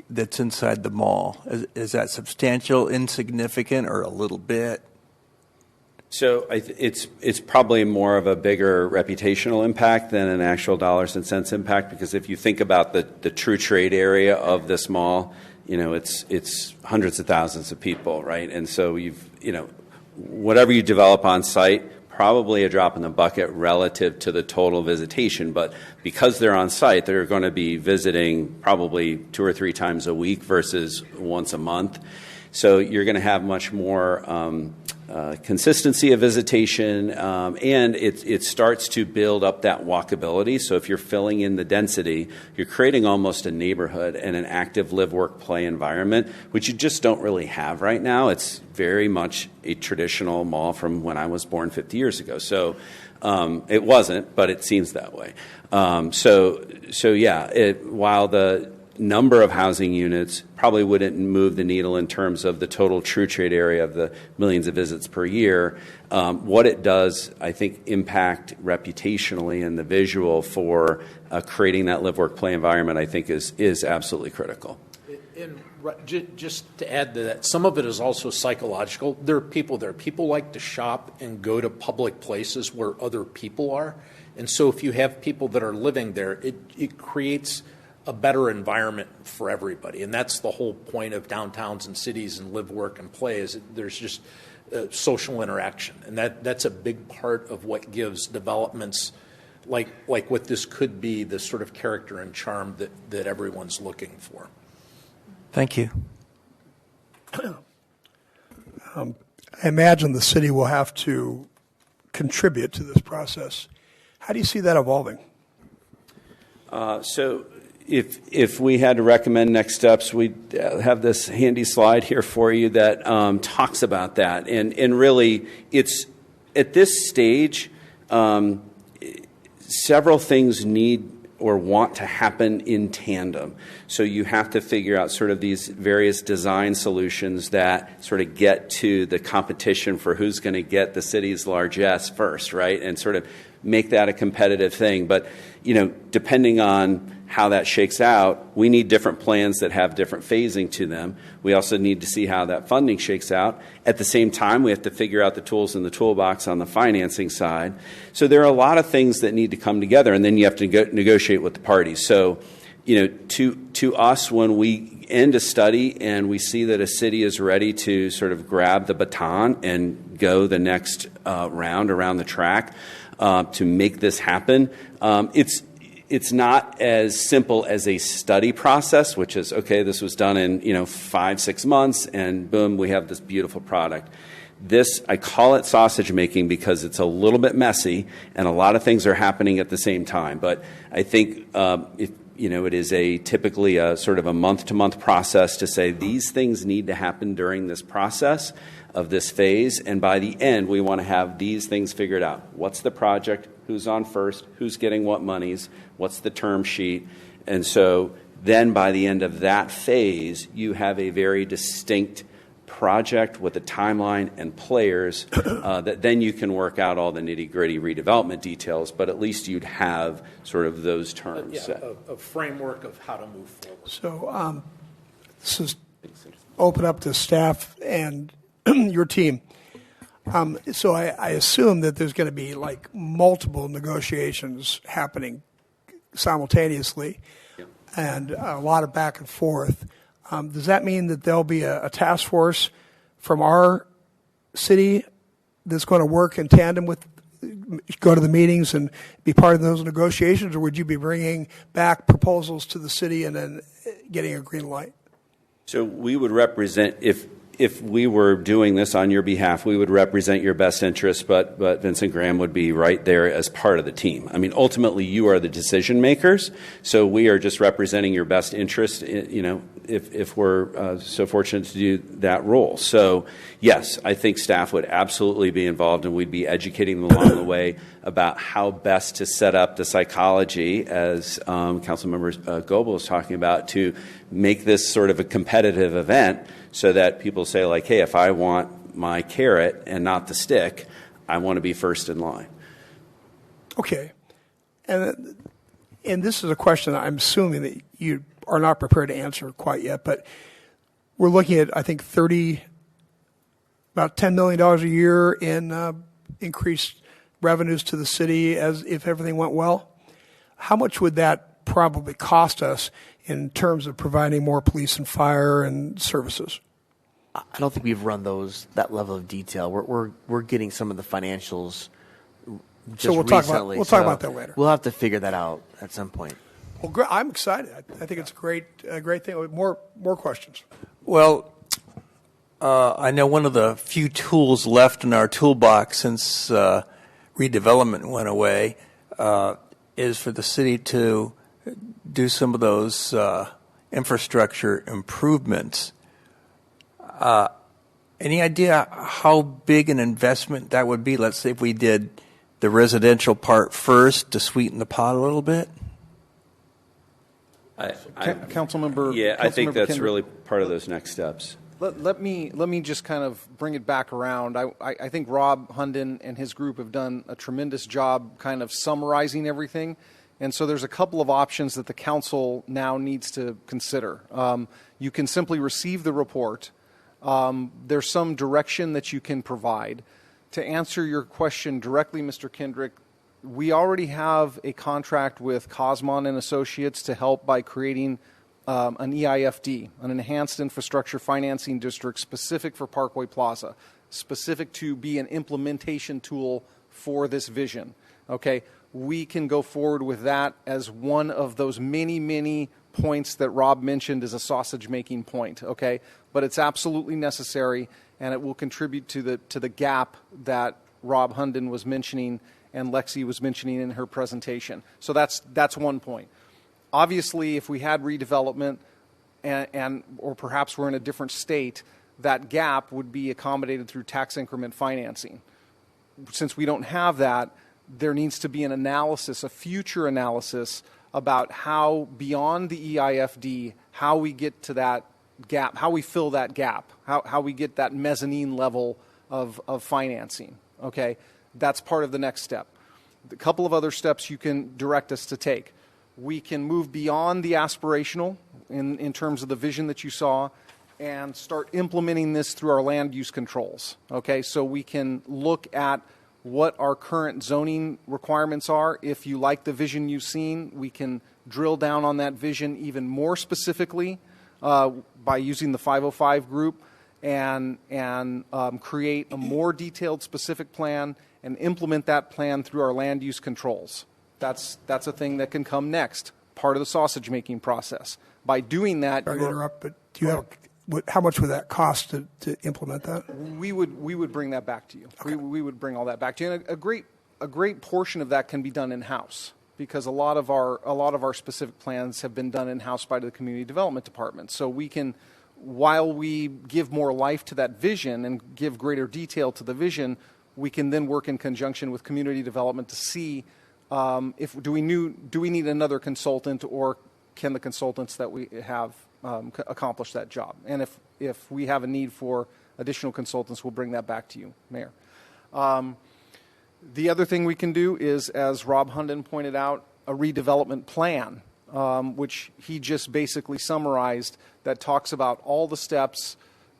that's inside the mall? Is that substantial, insignificant, or a little bit? So it's probably more of a bigger reputational impact than an actual dollars and cents impact, because if you think about the true trade area of this mall, it's hundreds of thousands of people, right? And so whatever you develop on site probably a drop in the bucket relative to the total visitation. But because they're on site, they're going to be visiting probably 2 or 3 times a week versus once a month. So you're going to have much more consistency of visitation, and it starts to build up that walkability. So if you're filling in the density, you're creating almost a neighborhood and an active live, work, play environment, which you just don't really have right now. It's very much a traditional mall from when I was born 50 years ago. So it wasn't, but it seems that way. So yeah, while the number of housing units probably wouldn't move the needle in terms of the total true trade area of the millions of visits per year. What it does, I think, impact reputationally and the visual for creating that live, work, play environment, I think is absolutely critical. And just to add to that, some of it is also psychological. There are people there. People like to shop and go to public places where other people are. And so if you have people that are living there, it creates a better environment for everybody. And that's the whole point of downtowns and cities and live, work, and play, is there's just social interaction. And that's a big part of what gives developments like what this could be, the sort of character and charm that everyone's looking for. Thank you. I imagine the city will have to contribute to this process. How do you see that evolving? So if we had to recommend next steps, we'd have this handy slide here for you that talks about that. And really, it's at this stage, several things need or want to happen in tandem. So you have to figure out sort of these various design solutions that sort of get to the competition for who's going to get the city's largesse first, right? And sort of make that a competitive thing. But, depending on how that shakes out, we need different plans that have different phasing to them. We also need to see how that funding shakes out. At the same time, we have to figure out the tools in the toolbox on the financing side. So there are a lot of things that need to come together, and then you have to negotiate with the parties. So, to us, when we end a study and we see that a city is ready to sort of grab the baton and go the next round around the track to make this happen, it's not as simple as a study process, which is, okay, this was done in 5-6 months, and boom, we have this beautiful product. This, I call it sausage making because it's a little bit messy, and a lot of things are happening at the same time. But I think it is typically a sort of a month-to-month process to say these things need to happen during this process of this phase, and by the end, we want to have these things figured out. What's the project? Who's on first? Who's getting what monies? What's the term sheet? And so then by the end of that phase, you have a very distinct project with a timeline and players that then you can work out all the nitty-gritty redevelopment details, but at least you'd have sort of those terms set. A framework of how to move forward. So this is open up to staff and your team. So I assume that there's going to be like multiple negotiations happening simultaneously, and a lot of back and forth. Does that mean that there'll be a task force from our city that's going to work in tandem with, go to the meetings and be part of those negotiations, or would you be bringing back proposals to the city and then getting a green light? So we would represent, if we were doing this on your behalf, we would represent your best interests, but Vincent Graham would be right there as part of the team. I mean, ultimately, you are the decision makers, so we are just representing your best interest, if we're so fortunate to do that role. So, yes, I think staff would absolutely be involved, and we'd be educating them along the way about how best to set up the psychology, as Councilmember Goebel was talking about, to make this sort of a competitive event, so that people say, like, hey, if I want my carrot and not the stick, I want to be first in line. Okay. And this is a question I'm assuming that you are not prepared to answer quite yet, but we're looking at, I think, about $10 million a year in increased revenues to the city as if everything went well. How much would that probably cost us in terms of providing more police and fire and services? I don't think we've run that level of detail. We're getting some of the financials just we'll talk recently. we'll talk about that later. We'll have to figure that out at some point. Well, I'm excited. I think it's a great thing. More questions. Well, I know one of the few tools left in our toolbox since redevelopment went away is for the city to do some of those infrastructure improvements. Any idea how big an investment that would be? Let's say if we did the residential part first to sweeten the pot a little bit. Councilmember. Yeah, I think that's really part of those next steps. Let me just kind of bring it back around. I think Rob Hunden and his group have done a tremendous job kind of summarizing everything. And so there's a couple of options that the council now needs to consider. You can simply receive the report. There's some direction that you can provide. To answer your question directly, Mr. Kendrick, we already have a contract with Cajon and Associates to help by creating an EIFD, an Enhanced Infrastructure Financing District specific for Parkway Plaza, specific to be an implementation tool for this vision. Okay, we can go forward with that as one of those many points that Rob mentioned as a sausage-making point. Okay, but it's absolutely necessary, and it will contribute to the gap that Rob Hunden was mentioning and Lexi was mentioning in her presentation. So that's one point. Obviously, if we had redevelopment and or perhaps we're in a different state, that gap would be accommodated through tax increment financing. Since we don't have that, there needs to be an analysis, a future analysis about how beyond the EIFD, how we get to that gap, how we fill that gap, how we get that mezzanine level of financing. Okay, that's part of the next step. A couple of other steps you can direct us to take. We can move beyond the aspirational in terms of the vision that you saw and start implementing this through our land use controls. Okay, so we can look at what our current zoning requirements are. If you like the vision you've seen, we can drill down on that vision even more specifically by using the 505 group and create a more detailed specific plan and implement that plan through our land use controls. That's a thing that can come next, part of the sausage making process. By doing that, Sorry to interrupt, but do you have how much would that cost to implement that? We would bring that back to you. Okay. We would bring all that back to you. And a great portion of that can be done in house because a lot of our specific plans have been done in house by the community development department. So we can, while we give more life to that vision and give greater detail to the vision, we can then work in conjunction with community development to see if do we need another consultant, or can the consultants that we have accomplish that job? And if we have a need for additional consultants, we'll bring that back to you, Mayor. The other thing we can do is, as Rob Hunden pointed out, a redevelopment plan, which he just basically summarized, that talks about all the steps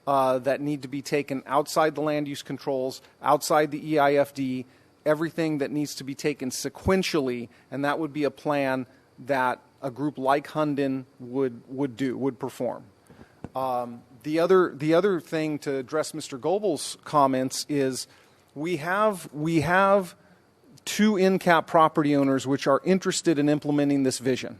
that need to be taken outside the land use controls, outside the EIFD, everything that needs to be taken sequentially, and that would be a plan that a group like Hunden would perform. The other thing to address Mr. Goebel's comments is we have two in-cap property owners which are interested in implementing this vision,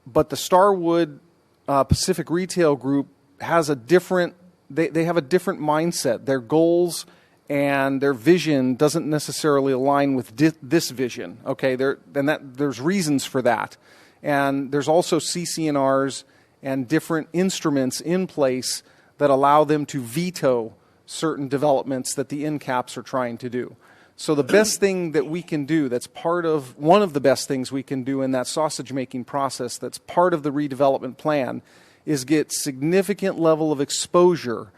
but the Starwood Pacific Retail Group has a different. They have a different mindset. Their goals and their vision doesn't necessarily align with this vision. Okay, there's reasons for that. And there's also CC&Rs and different instruments in place that allow them to veto certain developments that the in-caps are trying to do. So the best thing that we can do, that's part of one of the best things we can do in that sausage-making process that's part of the redevelopment plan, is get significant level of exposure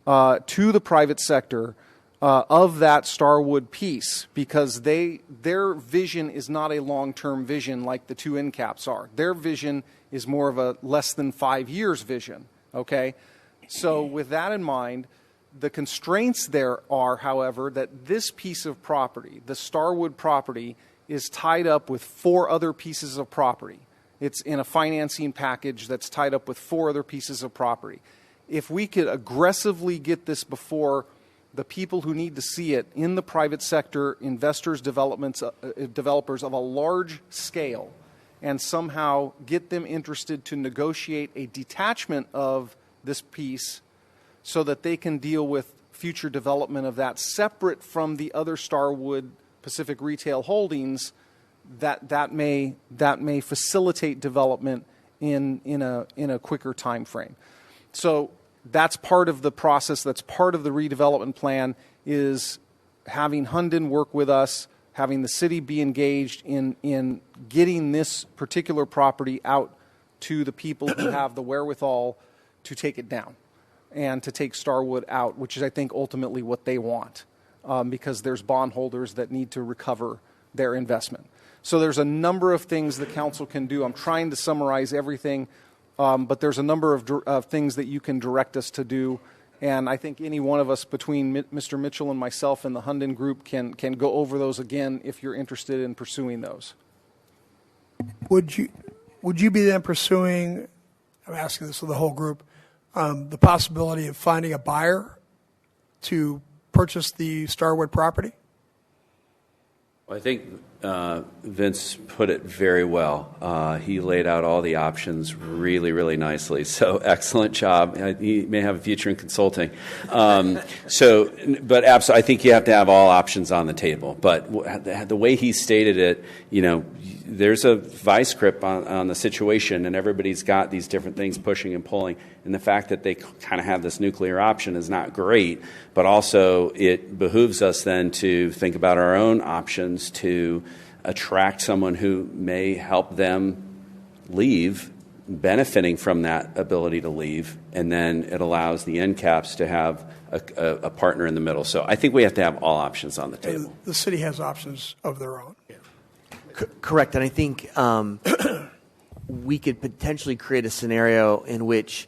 to the private sector of that Starwood piece, because their vision is not a long-term vision like the two in-caps are. Their vision is more of a less than 5 years vision, okay? So with that in mind, the constraints there are, however, that this piece of property, the Starwood property, is tied up with 4 other pieces of property. It's in a financing package that's tied up with 4 other pieces of property. If we could aggressively get this before the people who need to see it in the private sector, investors, developers of a large scale, and somehow get them interested to negotiate a detachment of this piece so that they can deal with future development of that separate from the other Starwood Pacific Retail Holdings, that may facilitate development in a quicker time frame. So that's part of the process. That's part of the redevelopment plan, is having Hunden work with us, having the city be engaged in getting this particular property out to the people who have the wherewithal to take it down and to take Starwood out, which is, I think, ultimately what they want, because there's bondholders that need to recover their investment. So there's a number of things the council can do. I'm trying to summarize everything, but there's a number of things that you can direct us to do. And I think any one of us, between Mr. Mitchell and myself and the Hunden Group, can go over those again if you're interested in pursuing those. Would you be then pursuing, I'm asking this of the whole group, the possibility of finding a buyer to purchase the Starwood property? I think Vince put it very well. He laid out all the options really, really nicely. So excellent job. He may have a future in consulting. But absolutely, I think you have to have all options on the table. But the way he stated it, there's a vice grip on the situation, and everybody's got these different things pushing and pulling. And the fact that they kind of have this nuclear option is not great, but also it behooves us then to think about our own options to attract someone who may help them leave, benefiting from that ability to leave, and then it allows the end caps to have a partner in the middle. So I think we have to have all options on the table. The city has options of their own. Correct. And I think we could potentially create a scenario in which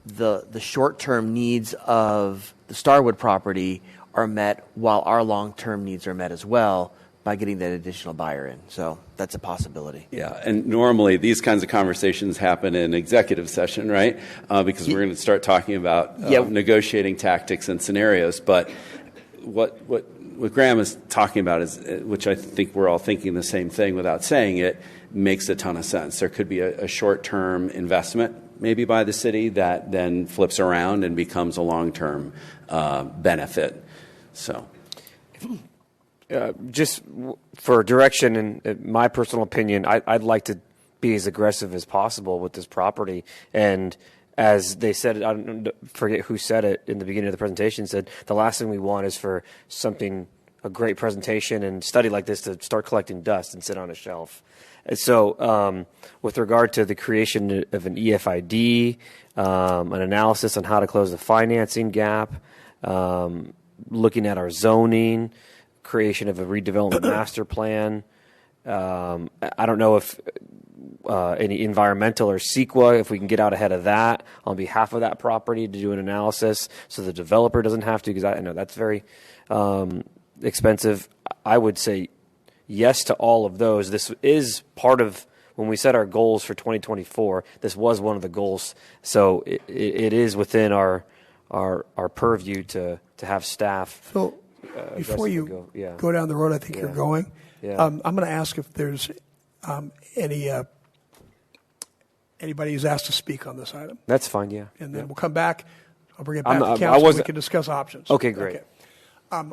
the short-term needs of the Starwood property are met while our long-term needs are met as well by getting that additional buyer in. So that's a possibility. Yeah, and normally these kinds of conversations happen in executive session, right? Because we're going to start talking about negotiating tactics and scenarios. But what Graham is talking about is, which I think we're all thinking the same thing without saying it, makes a ton of sense. There could be a short-term investment maybe by the city that then flips around and becomes a long-term benefit. So, just for direction and my personal opinion, I'd like to be as aggressive as possible with this property. And as they said, I don't forget who said it in the beginning of the presentation, said the last thing we want is for a great presentation and study like this to start collecting dust and sit on a shelf. And so with regard to the creation of an EFID, an analysis on how to close the financing gap, looking at our zoning, creation of a redevelopment master plan. I don't know if any environmental or CEQA, if we can get out ahead of that on behalf of that property to do an analysis so the developer doesn't have to, because I know that's very expensive. I would say yes to all of those. This is part of when we set our goals for 2024. This was one of the goals, so it is within our purview to have staff. Phil, before you go down the road, I think you're going. I'm going to ask if there's anybody who's asked to speak on this item. That's fine. Yeah, and then we'll come back. I'll bring it back to council. We can discuss options. Okay, great. Okay.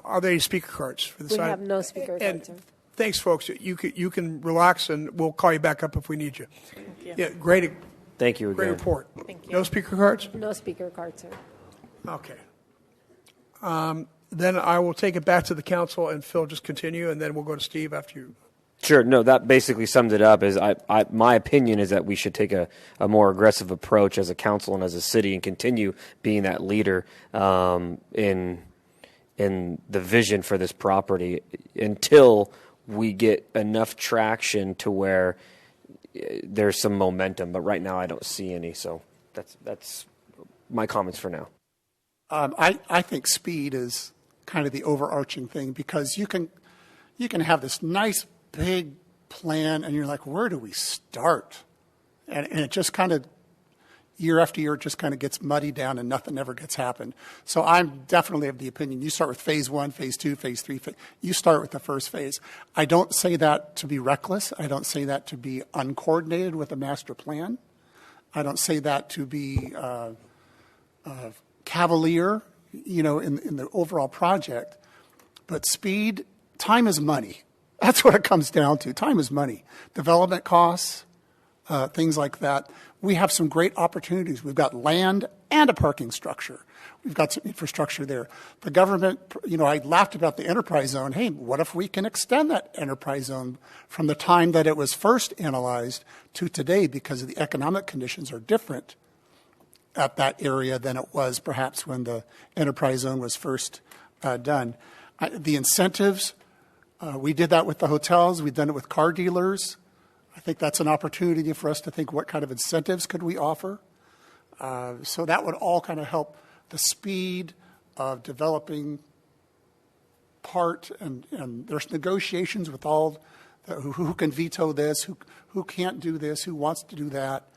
Are there any speaker cards for this item? We have no speaker cards. And thanks, folks. You can relax, and we'll call you back up if we need you. Thank you. Yeah, great. Thank you. Great again. report. Thank you. No speaker cards? No speaker cards, sir. Okay. Then I will take it back to the council, and Phil, just continue, and then we'll go to Steve after you. Sure. No, that basically summed it up. Is my opinion is that we should take a more aggressive approach as a council and as a city and continue being that leader in the vision for this property until we get enough traction to where there's some momentum. But right now I don't see any. So that's my comments for now. I think speed is kind of the overarching thing, because you can have this nice big plan and you're like, where do we start? And it just kind of, year after year, it just kind of gets muddied down and nothing ever gets happened. So I'm definitely of the opinion you start with phase 1, phase 2, phase 3. You start with the first phase. I don't say that to be reckless. I don't say that to be uncoordinated with a master plan. I don't say that to be cavalier, in the overall project. But speed, time is money. That's what it comes down to. Time is money. Development costs, things like that. We have some great opportunities. We've got land and a parking structure. We've got some infrastructure there. The government, I laughed about the enterprise zone. Hey, what if we can extend that enterprise zone from the time that it was first analyzed to today, because the economic conditions are different at that area than it was perhaps when the enterprise zone was first done. The incentives, we did that with the hotels. We've done it with car dealers. I think that's an opportunity for us to think what kind of incentives could we offer. So that would all kind of help the speed of developing part, and there's negotiations with all who can veto this, who can't do this, who wants to do that.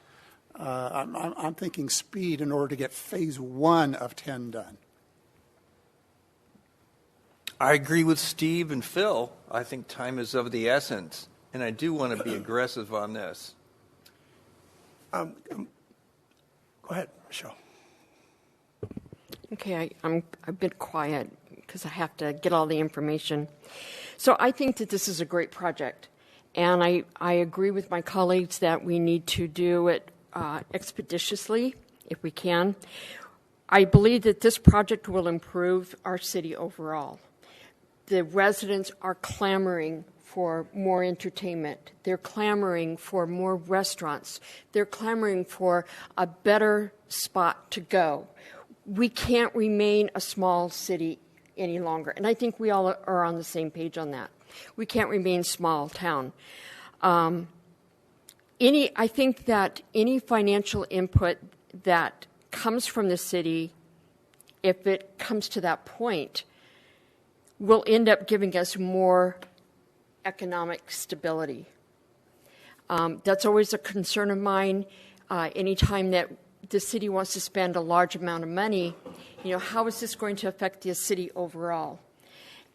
I'm thinking speed in order to get phase 1 of 10 done. I agree with Steve and Phil. I think time is of the essence, and I do want to be aggressive on this. Go ahead, Michelle. Okay, I'm a bit quiet because I have to get all the information. So I think that this is a great project, and I agree with my colleagues that we need to do it expeditiously if we can. I believe that this project will improve our city overall. The residents are clamoring for more entertainment. They're clamoring for more restaurants. They're clamoring for a better spot to go. We can't remain a small city any longer. And I think we all are on the same page on that. We can't remain small town. I think that any financial input that comes from the city, if it comes to that point, will end up giving us more economic stability. That's always a concern of mine. Anytime that the city wants to spend a large amount of money, how is this going to affect the city overall?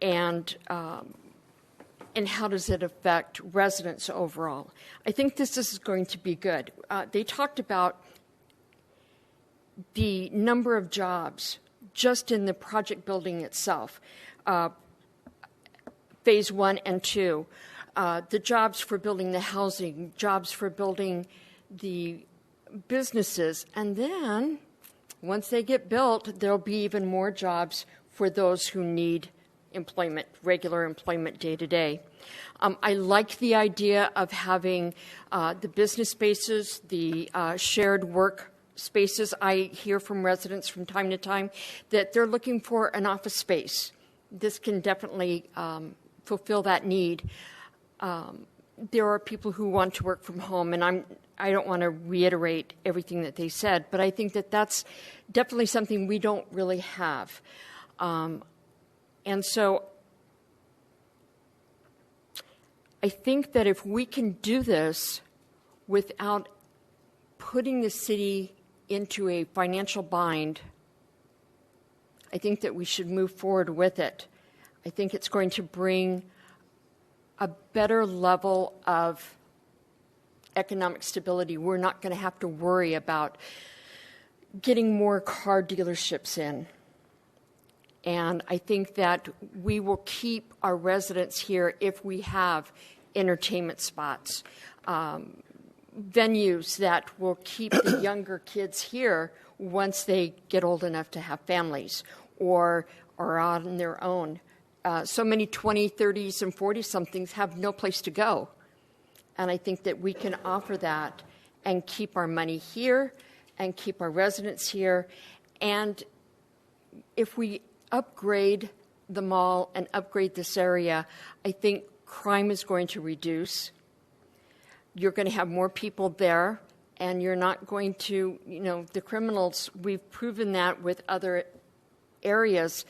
And how does it affect residents overall? I think this is going to be good. They talked about the number of jobs just in the project building itself, phase 1 and 2, the jobs for building the housing, jobs for building the businesses, and then once they get built, there'll be even more jobs for those who need employment, regular employment day to day. I like the idea of having the business spaces, the shared work spaces. I hear from residents from time to time that they're looking for an office space. This can definitely fulfill that need. There are people who want to work from home, and I don't want to reiterate everything that they said, but I think that that's definitely something we don't really have. And so I think that if we can do this without putting the city into a financial bind, I think that we should move forward with it. I think it's going to bring a better level of economic stability. We're not going to have to worry about getting more car dealerships in. And I think that we will keep our residents here if we have entertainment spots, venues that will keep the younger kids here once they get old enough to have families or are on their own. So many 20s, 30s, and 40-somethings have no place to go. And I think that we can offer that and keep our money here and keep our residents here. And if we upgrade the mall and upgrade this area, I think crime is going to reduce. You're going to have more people there, and you're not going to, the criminals, we've proven that with other areas.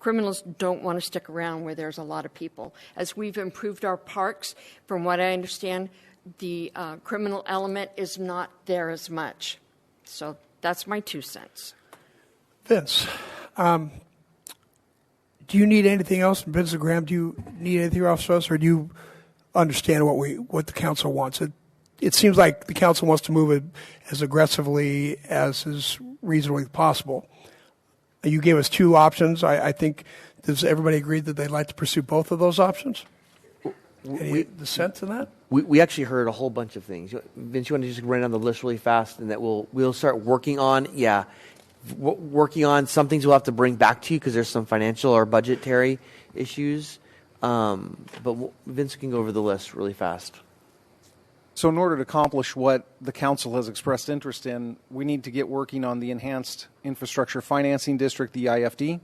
Criminals don't want to stick around where there's a lot of people. As we've improved our parks, from what I understand, the criminal element is not there as much. So that's my 2 cents. Vince, do you need anything else? Vince and Graham, do you need anything else from us, or do you understand what the council wants? It seems like the council wants to move it as aggressively as is reasonably possible. You gave us 2 options. I think, does everybody agree that they'd like to pursue both of those options? Any dissent in that? We actually heard a whole bunch of things. Vince, you want to just run down the list really fast, and that we'll start working on. Yeah, working on some things we'll have to bring back to you because there's some financial or budgetary issues. But Vince can go over the list really fast. So in order to accomplish what the council has expressed interest in, we need to get working on the Enhanced Infrastructure Financing District, the IFD.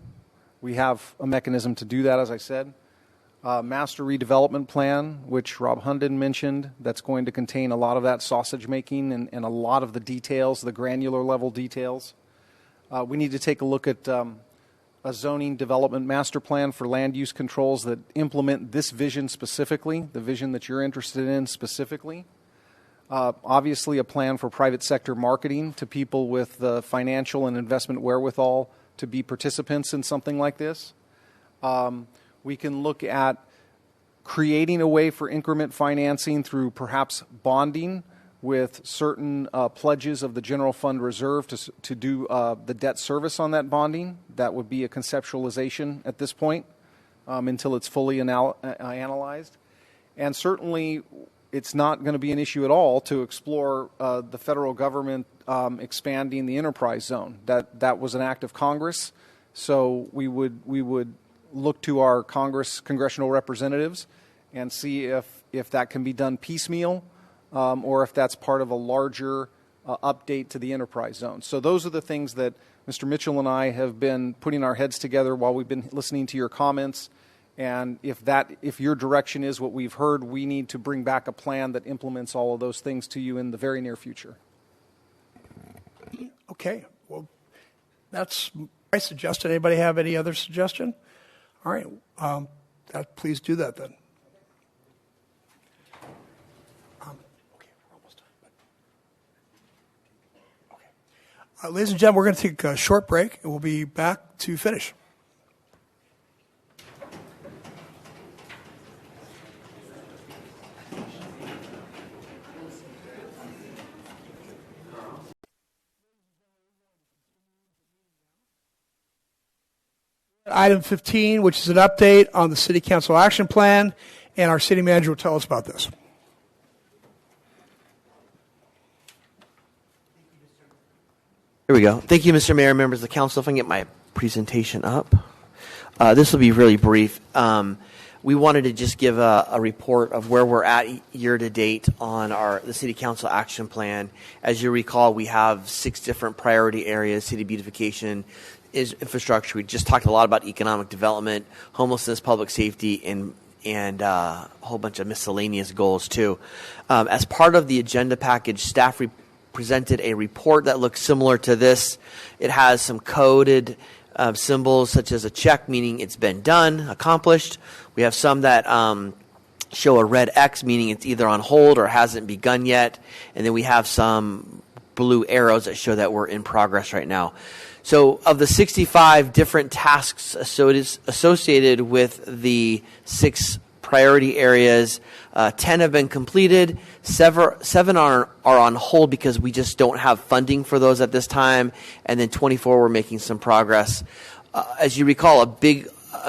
We have a mechanism to do that, as I said. Master redevelopment plan, which Rob Hunden mentioned, that's going to contain a lot of that sausage making and a lot of the details, the granular level details. We need to take a look at a zoning development master plan for land use controls that implement this vision specifically, the vision that you're interested in specifically. Obviously, a plan for private sector marketing to people with the financial and investment wherewithal to be participants in something like this. We can look at creating a way for increment financing through perhaps bonding with certain pledges of the general fund reserve to do the debt service on that bonding. That would be a conceptualization at this point until it's fully analyzed. And certainly it's not going to be an issue at all to explore the federal government expanding the enterprise zone. That was an act of Congress, so we would look to our congressional representatives and see if that can be done piecemeal or if that's part of a larger update to the enterprise zone. So those are the things that Mr. Mitchell and I have been putting our heads together while we've been listening to your comments. And if your direction is what we've heard, we need to bring back a plan that implements all of those things to you in the very near future. Okay. Well, that's my suggestion. Anybody have any other suggestion? All right. Please do that then. Okay, we're almost done. Okay. Ladies and gentlemen, we're going to take a short break, and we'll be back to finish. Item 15, which is an update on the City Council Action Plan, and our City Manager will tell us about this. Here we go. Thank you, Mr. Mayor, members of the council. If I can get my presentation up. This will be really brief. We wanted to just give a report of where we're at year to date on the City Council Action Plan. As you recall, we have 6 different priority areas: city beautification, infrastructure. We just talked a lot about economic development, homelessness, public safety, and a whole bunch of miscellaneous goals too. As part of the agenda package, staff presented a report that looks similar to this. It has some coded symbols such as a check, meaning it's been done, accomplished. We have some that show a red X, meaning it's either on hold or hasn't begun yet. And then we have some blue arrows that show that we're in progress right now. So of the 65 different tasks associated with the 6 priority areas, 10 have been completed. 7 are on hold because we just don't have funding for those at this time. And then 24, we're making some progress. As you recall, a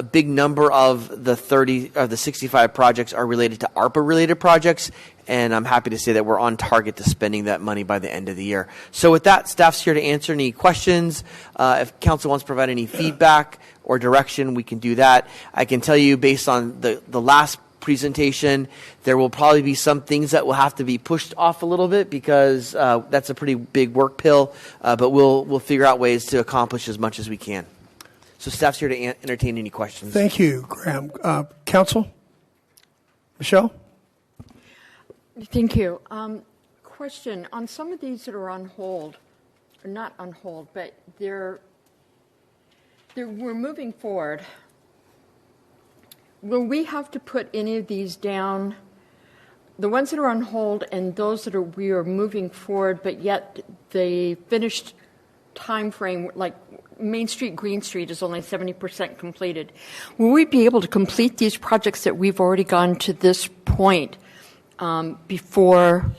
big number of the 65 projects are related to ARPA-related projects, and I'm happy to say that we're on target to spending that money by the end of the year. So with that, staff's here to answer any questions. If council wants to provide any feedback or direction, we can do that. I can tell you, based on the last presentation, there will probably be some things that will have to be pushed off a little bit because that's a pretty big work pill, but we'll figure out ways to accomplish as much as we can. So staff's here to entertain any questions. Thank you, Graham. Council? Michelle? Thank you. Question, on some of these that are on hold, or not on hold, but we're moving forward. Will we have to put any of these down the ones that are on hold and those that we are moving forward, but yet the finished time frame, like Main Street, Green Street, is only 70% completed. Will we be able to complete these projects that we've already gone to this point before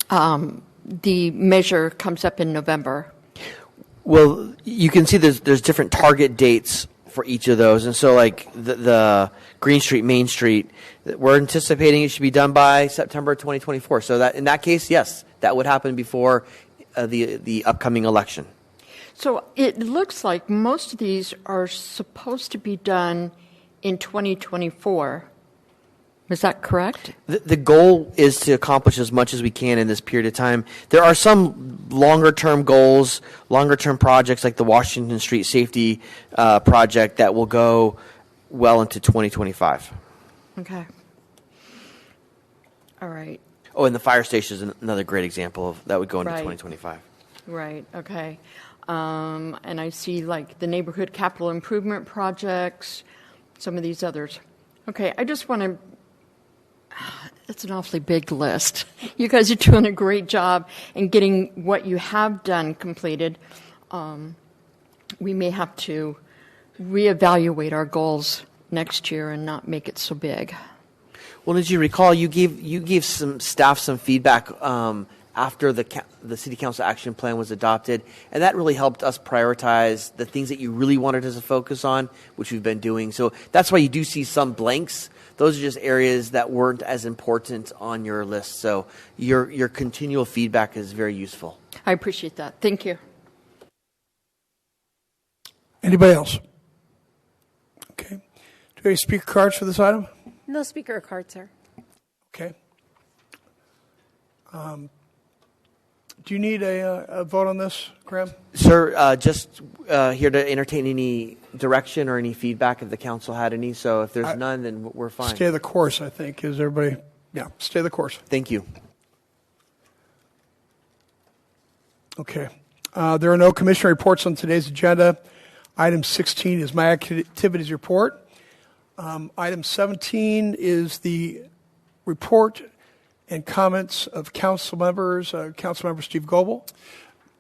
the measure comes up in November? Well, you can see there's different target dates for each of those, and so like the Green Street, Main Street, we're anticipating it should be done by September 2024. So that in that case, yes, that would happen before the upcoming election. So it looks like most of these are supposed to be done in 2024. Is that correct? The goal is to accomplish as much as we can in this period of time. There are some longer-term goals, longer-term projects like the Washington Street Safety Project that will go well into 2025. Okay. All right. Oh, and the fire station is another great example of that would go into Right. 2025. Right, okay. And I see like the neighborhood capital improvement projects, some of these others. Okay, I just want to, it's an awfully big list. You guys are doing a great job in getting what you have done completed. We may have to reevaluate our goals next year and not make it so big. Well, as you recall, you gave some staff some feedback after the City Council Action Plan was adopted, and that really helped us prioritize the things that you really wanted us to focus on, which we've been doing. So that's why you do see some blanks. Those are just areas that weren't as important on your list. So your continual feedback is very useful. I appreciate that. Thank you. Anybody else? Okay. Do we have any speaker cards for this item? No speaker card, sir. Okay. Do you need a vote on this, Graham? Sir, just here to entertain any direction or any feedback if the council had any. So if there's none, then we're fine. Stay the course, I think. Is everybody? Yeah, stay the course. Thank you. Okay. There are no commissioner reports on today's agenda. Item 16 is my activities report. Item 17 is the report and comments of council members. Councilmember Steve Goebel.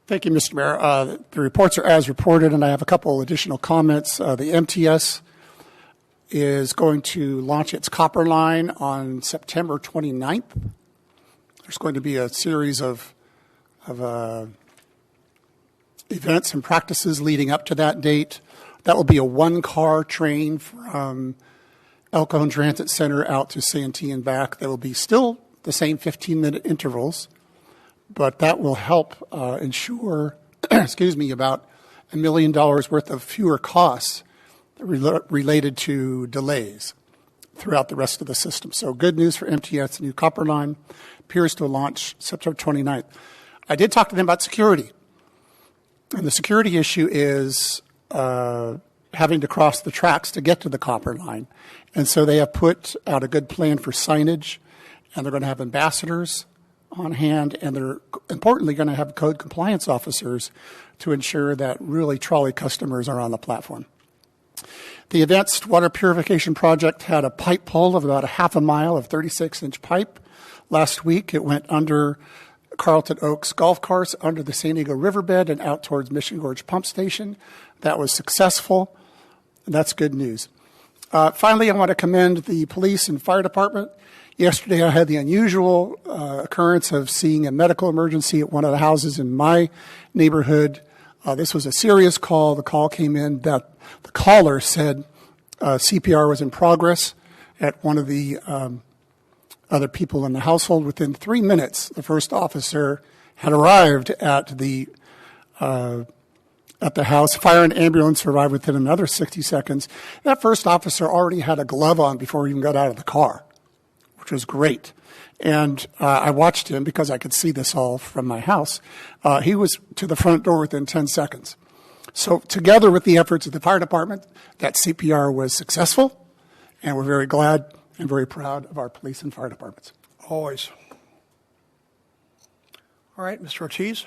Thank you, Mr. Mayor. The reports are as reported, and I have a couple additional comments. The MTS is going to launch its copper line on September 29th. There's going to be a series of events and practices leading up to that date. That will be a one-car train from El Cajon Transit Center out to Santee and back. There will be still the same 15-minute intervals, but that will help ensure, about $1 million worth of fewer costs related to delays throughout the rest of the system. So good news for MTS. The new copper line appears to launch September 29th. I did talk to them about security. And the security issue is having to cross the tracks to get to the copper line. And so they have put out a good plan for signage, and they're going to have ambassadors on hand, and they're importantly going to have code compliance officers to ensure that really trolley customers are on the platform. The advanced water purification project had a pipe pull of about a half a mile of 36-inch pipe. Last week it went under Carlton Oaks golf course, under the San Diego riverbed, and out towards Mission Gorge Pump Station. That was successful, and that's good news. Finally, I want to commend the police and fire department. Yesterday, I had the unusual occurrence of seeing a medical emergency at one of the houses in my neighborhood. This was a serious call. The call came in that the caller said CPR was in progress at one of the other people in the household. Within 3 minutes, the first officer had arrived at the house. Fire and ambulance arrived within another 60 seconds. That first officer already had a glove on before he even got out of the car, which was great. And I watched him because I could see this all from my house. He was to the front door within 10 seconds. So together with the efforts of the fire department, that CPR was successful, and we're very glad and very proud of our police and fire departments. Always. All right, Mr. Ortiz.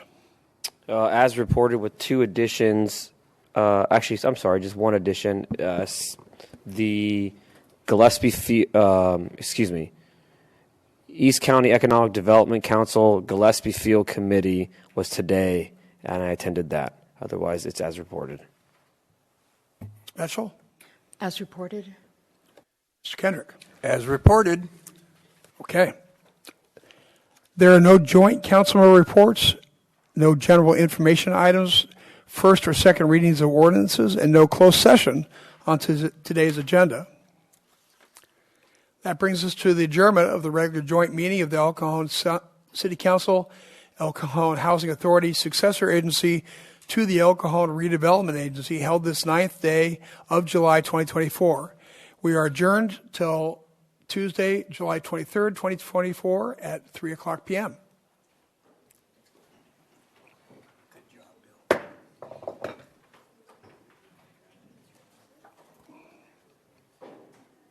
As reported with two additions, actually, I'm sorry, just one addition. The Gillespie, East County Economic Development Council Gillespie Field Committee was today, and I attended that. Otherwise, it's as reported. Mitchell? As reported. Mr. Kendrick? As reported. Okay. There are no joint councilmember reports, no general information items, first or second readings of ordinances, and no closed session on today's agenda. That brings us to the adjournment of the regular joint meeting of the El Cajon City Council, El Cajon Housing Authority, successor agency to the El Cajon Redevelopment Agency, held this 9th day of July 2024. We are adjourned till Tuesday, July 23rd, 2024 at 3 o'clock p.m.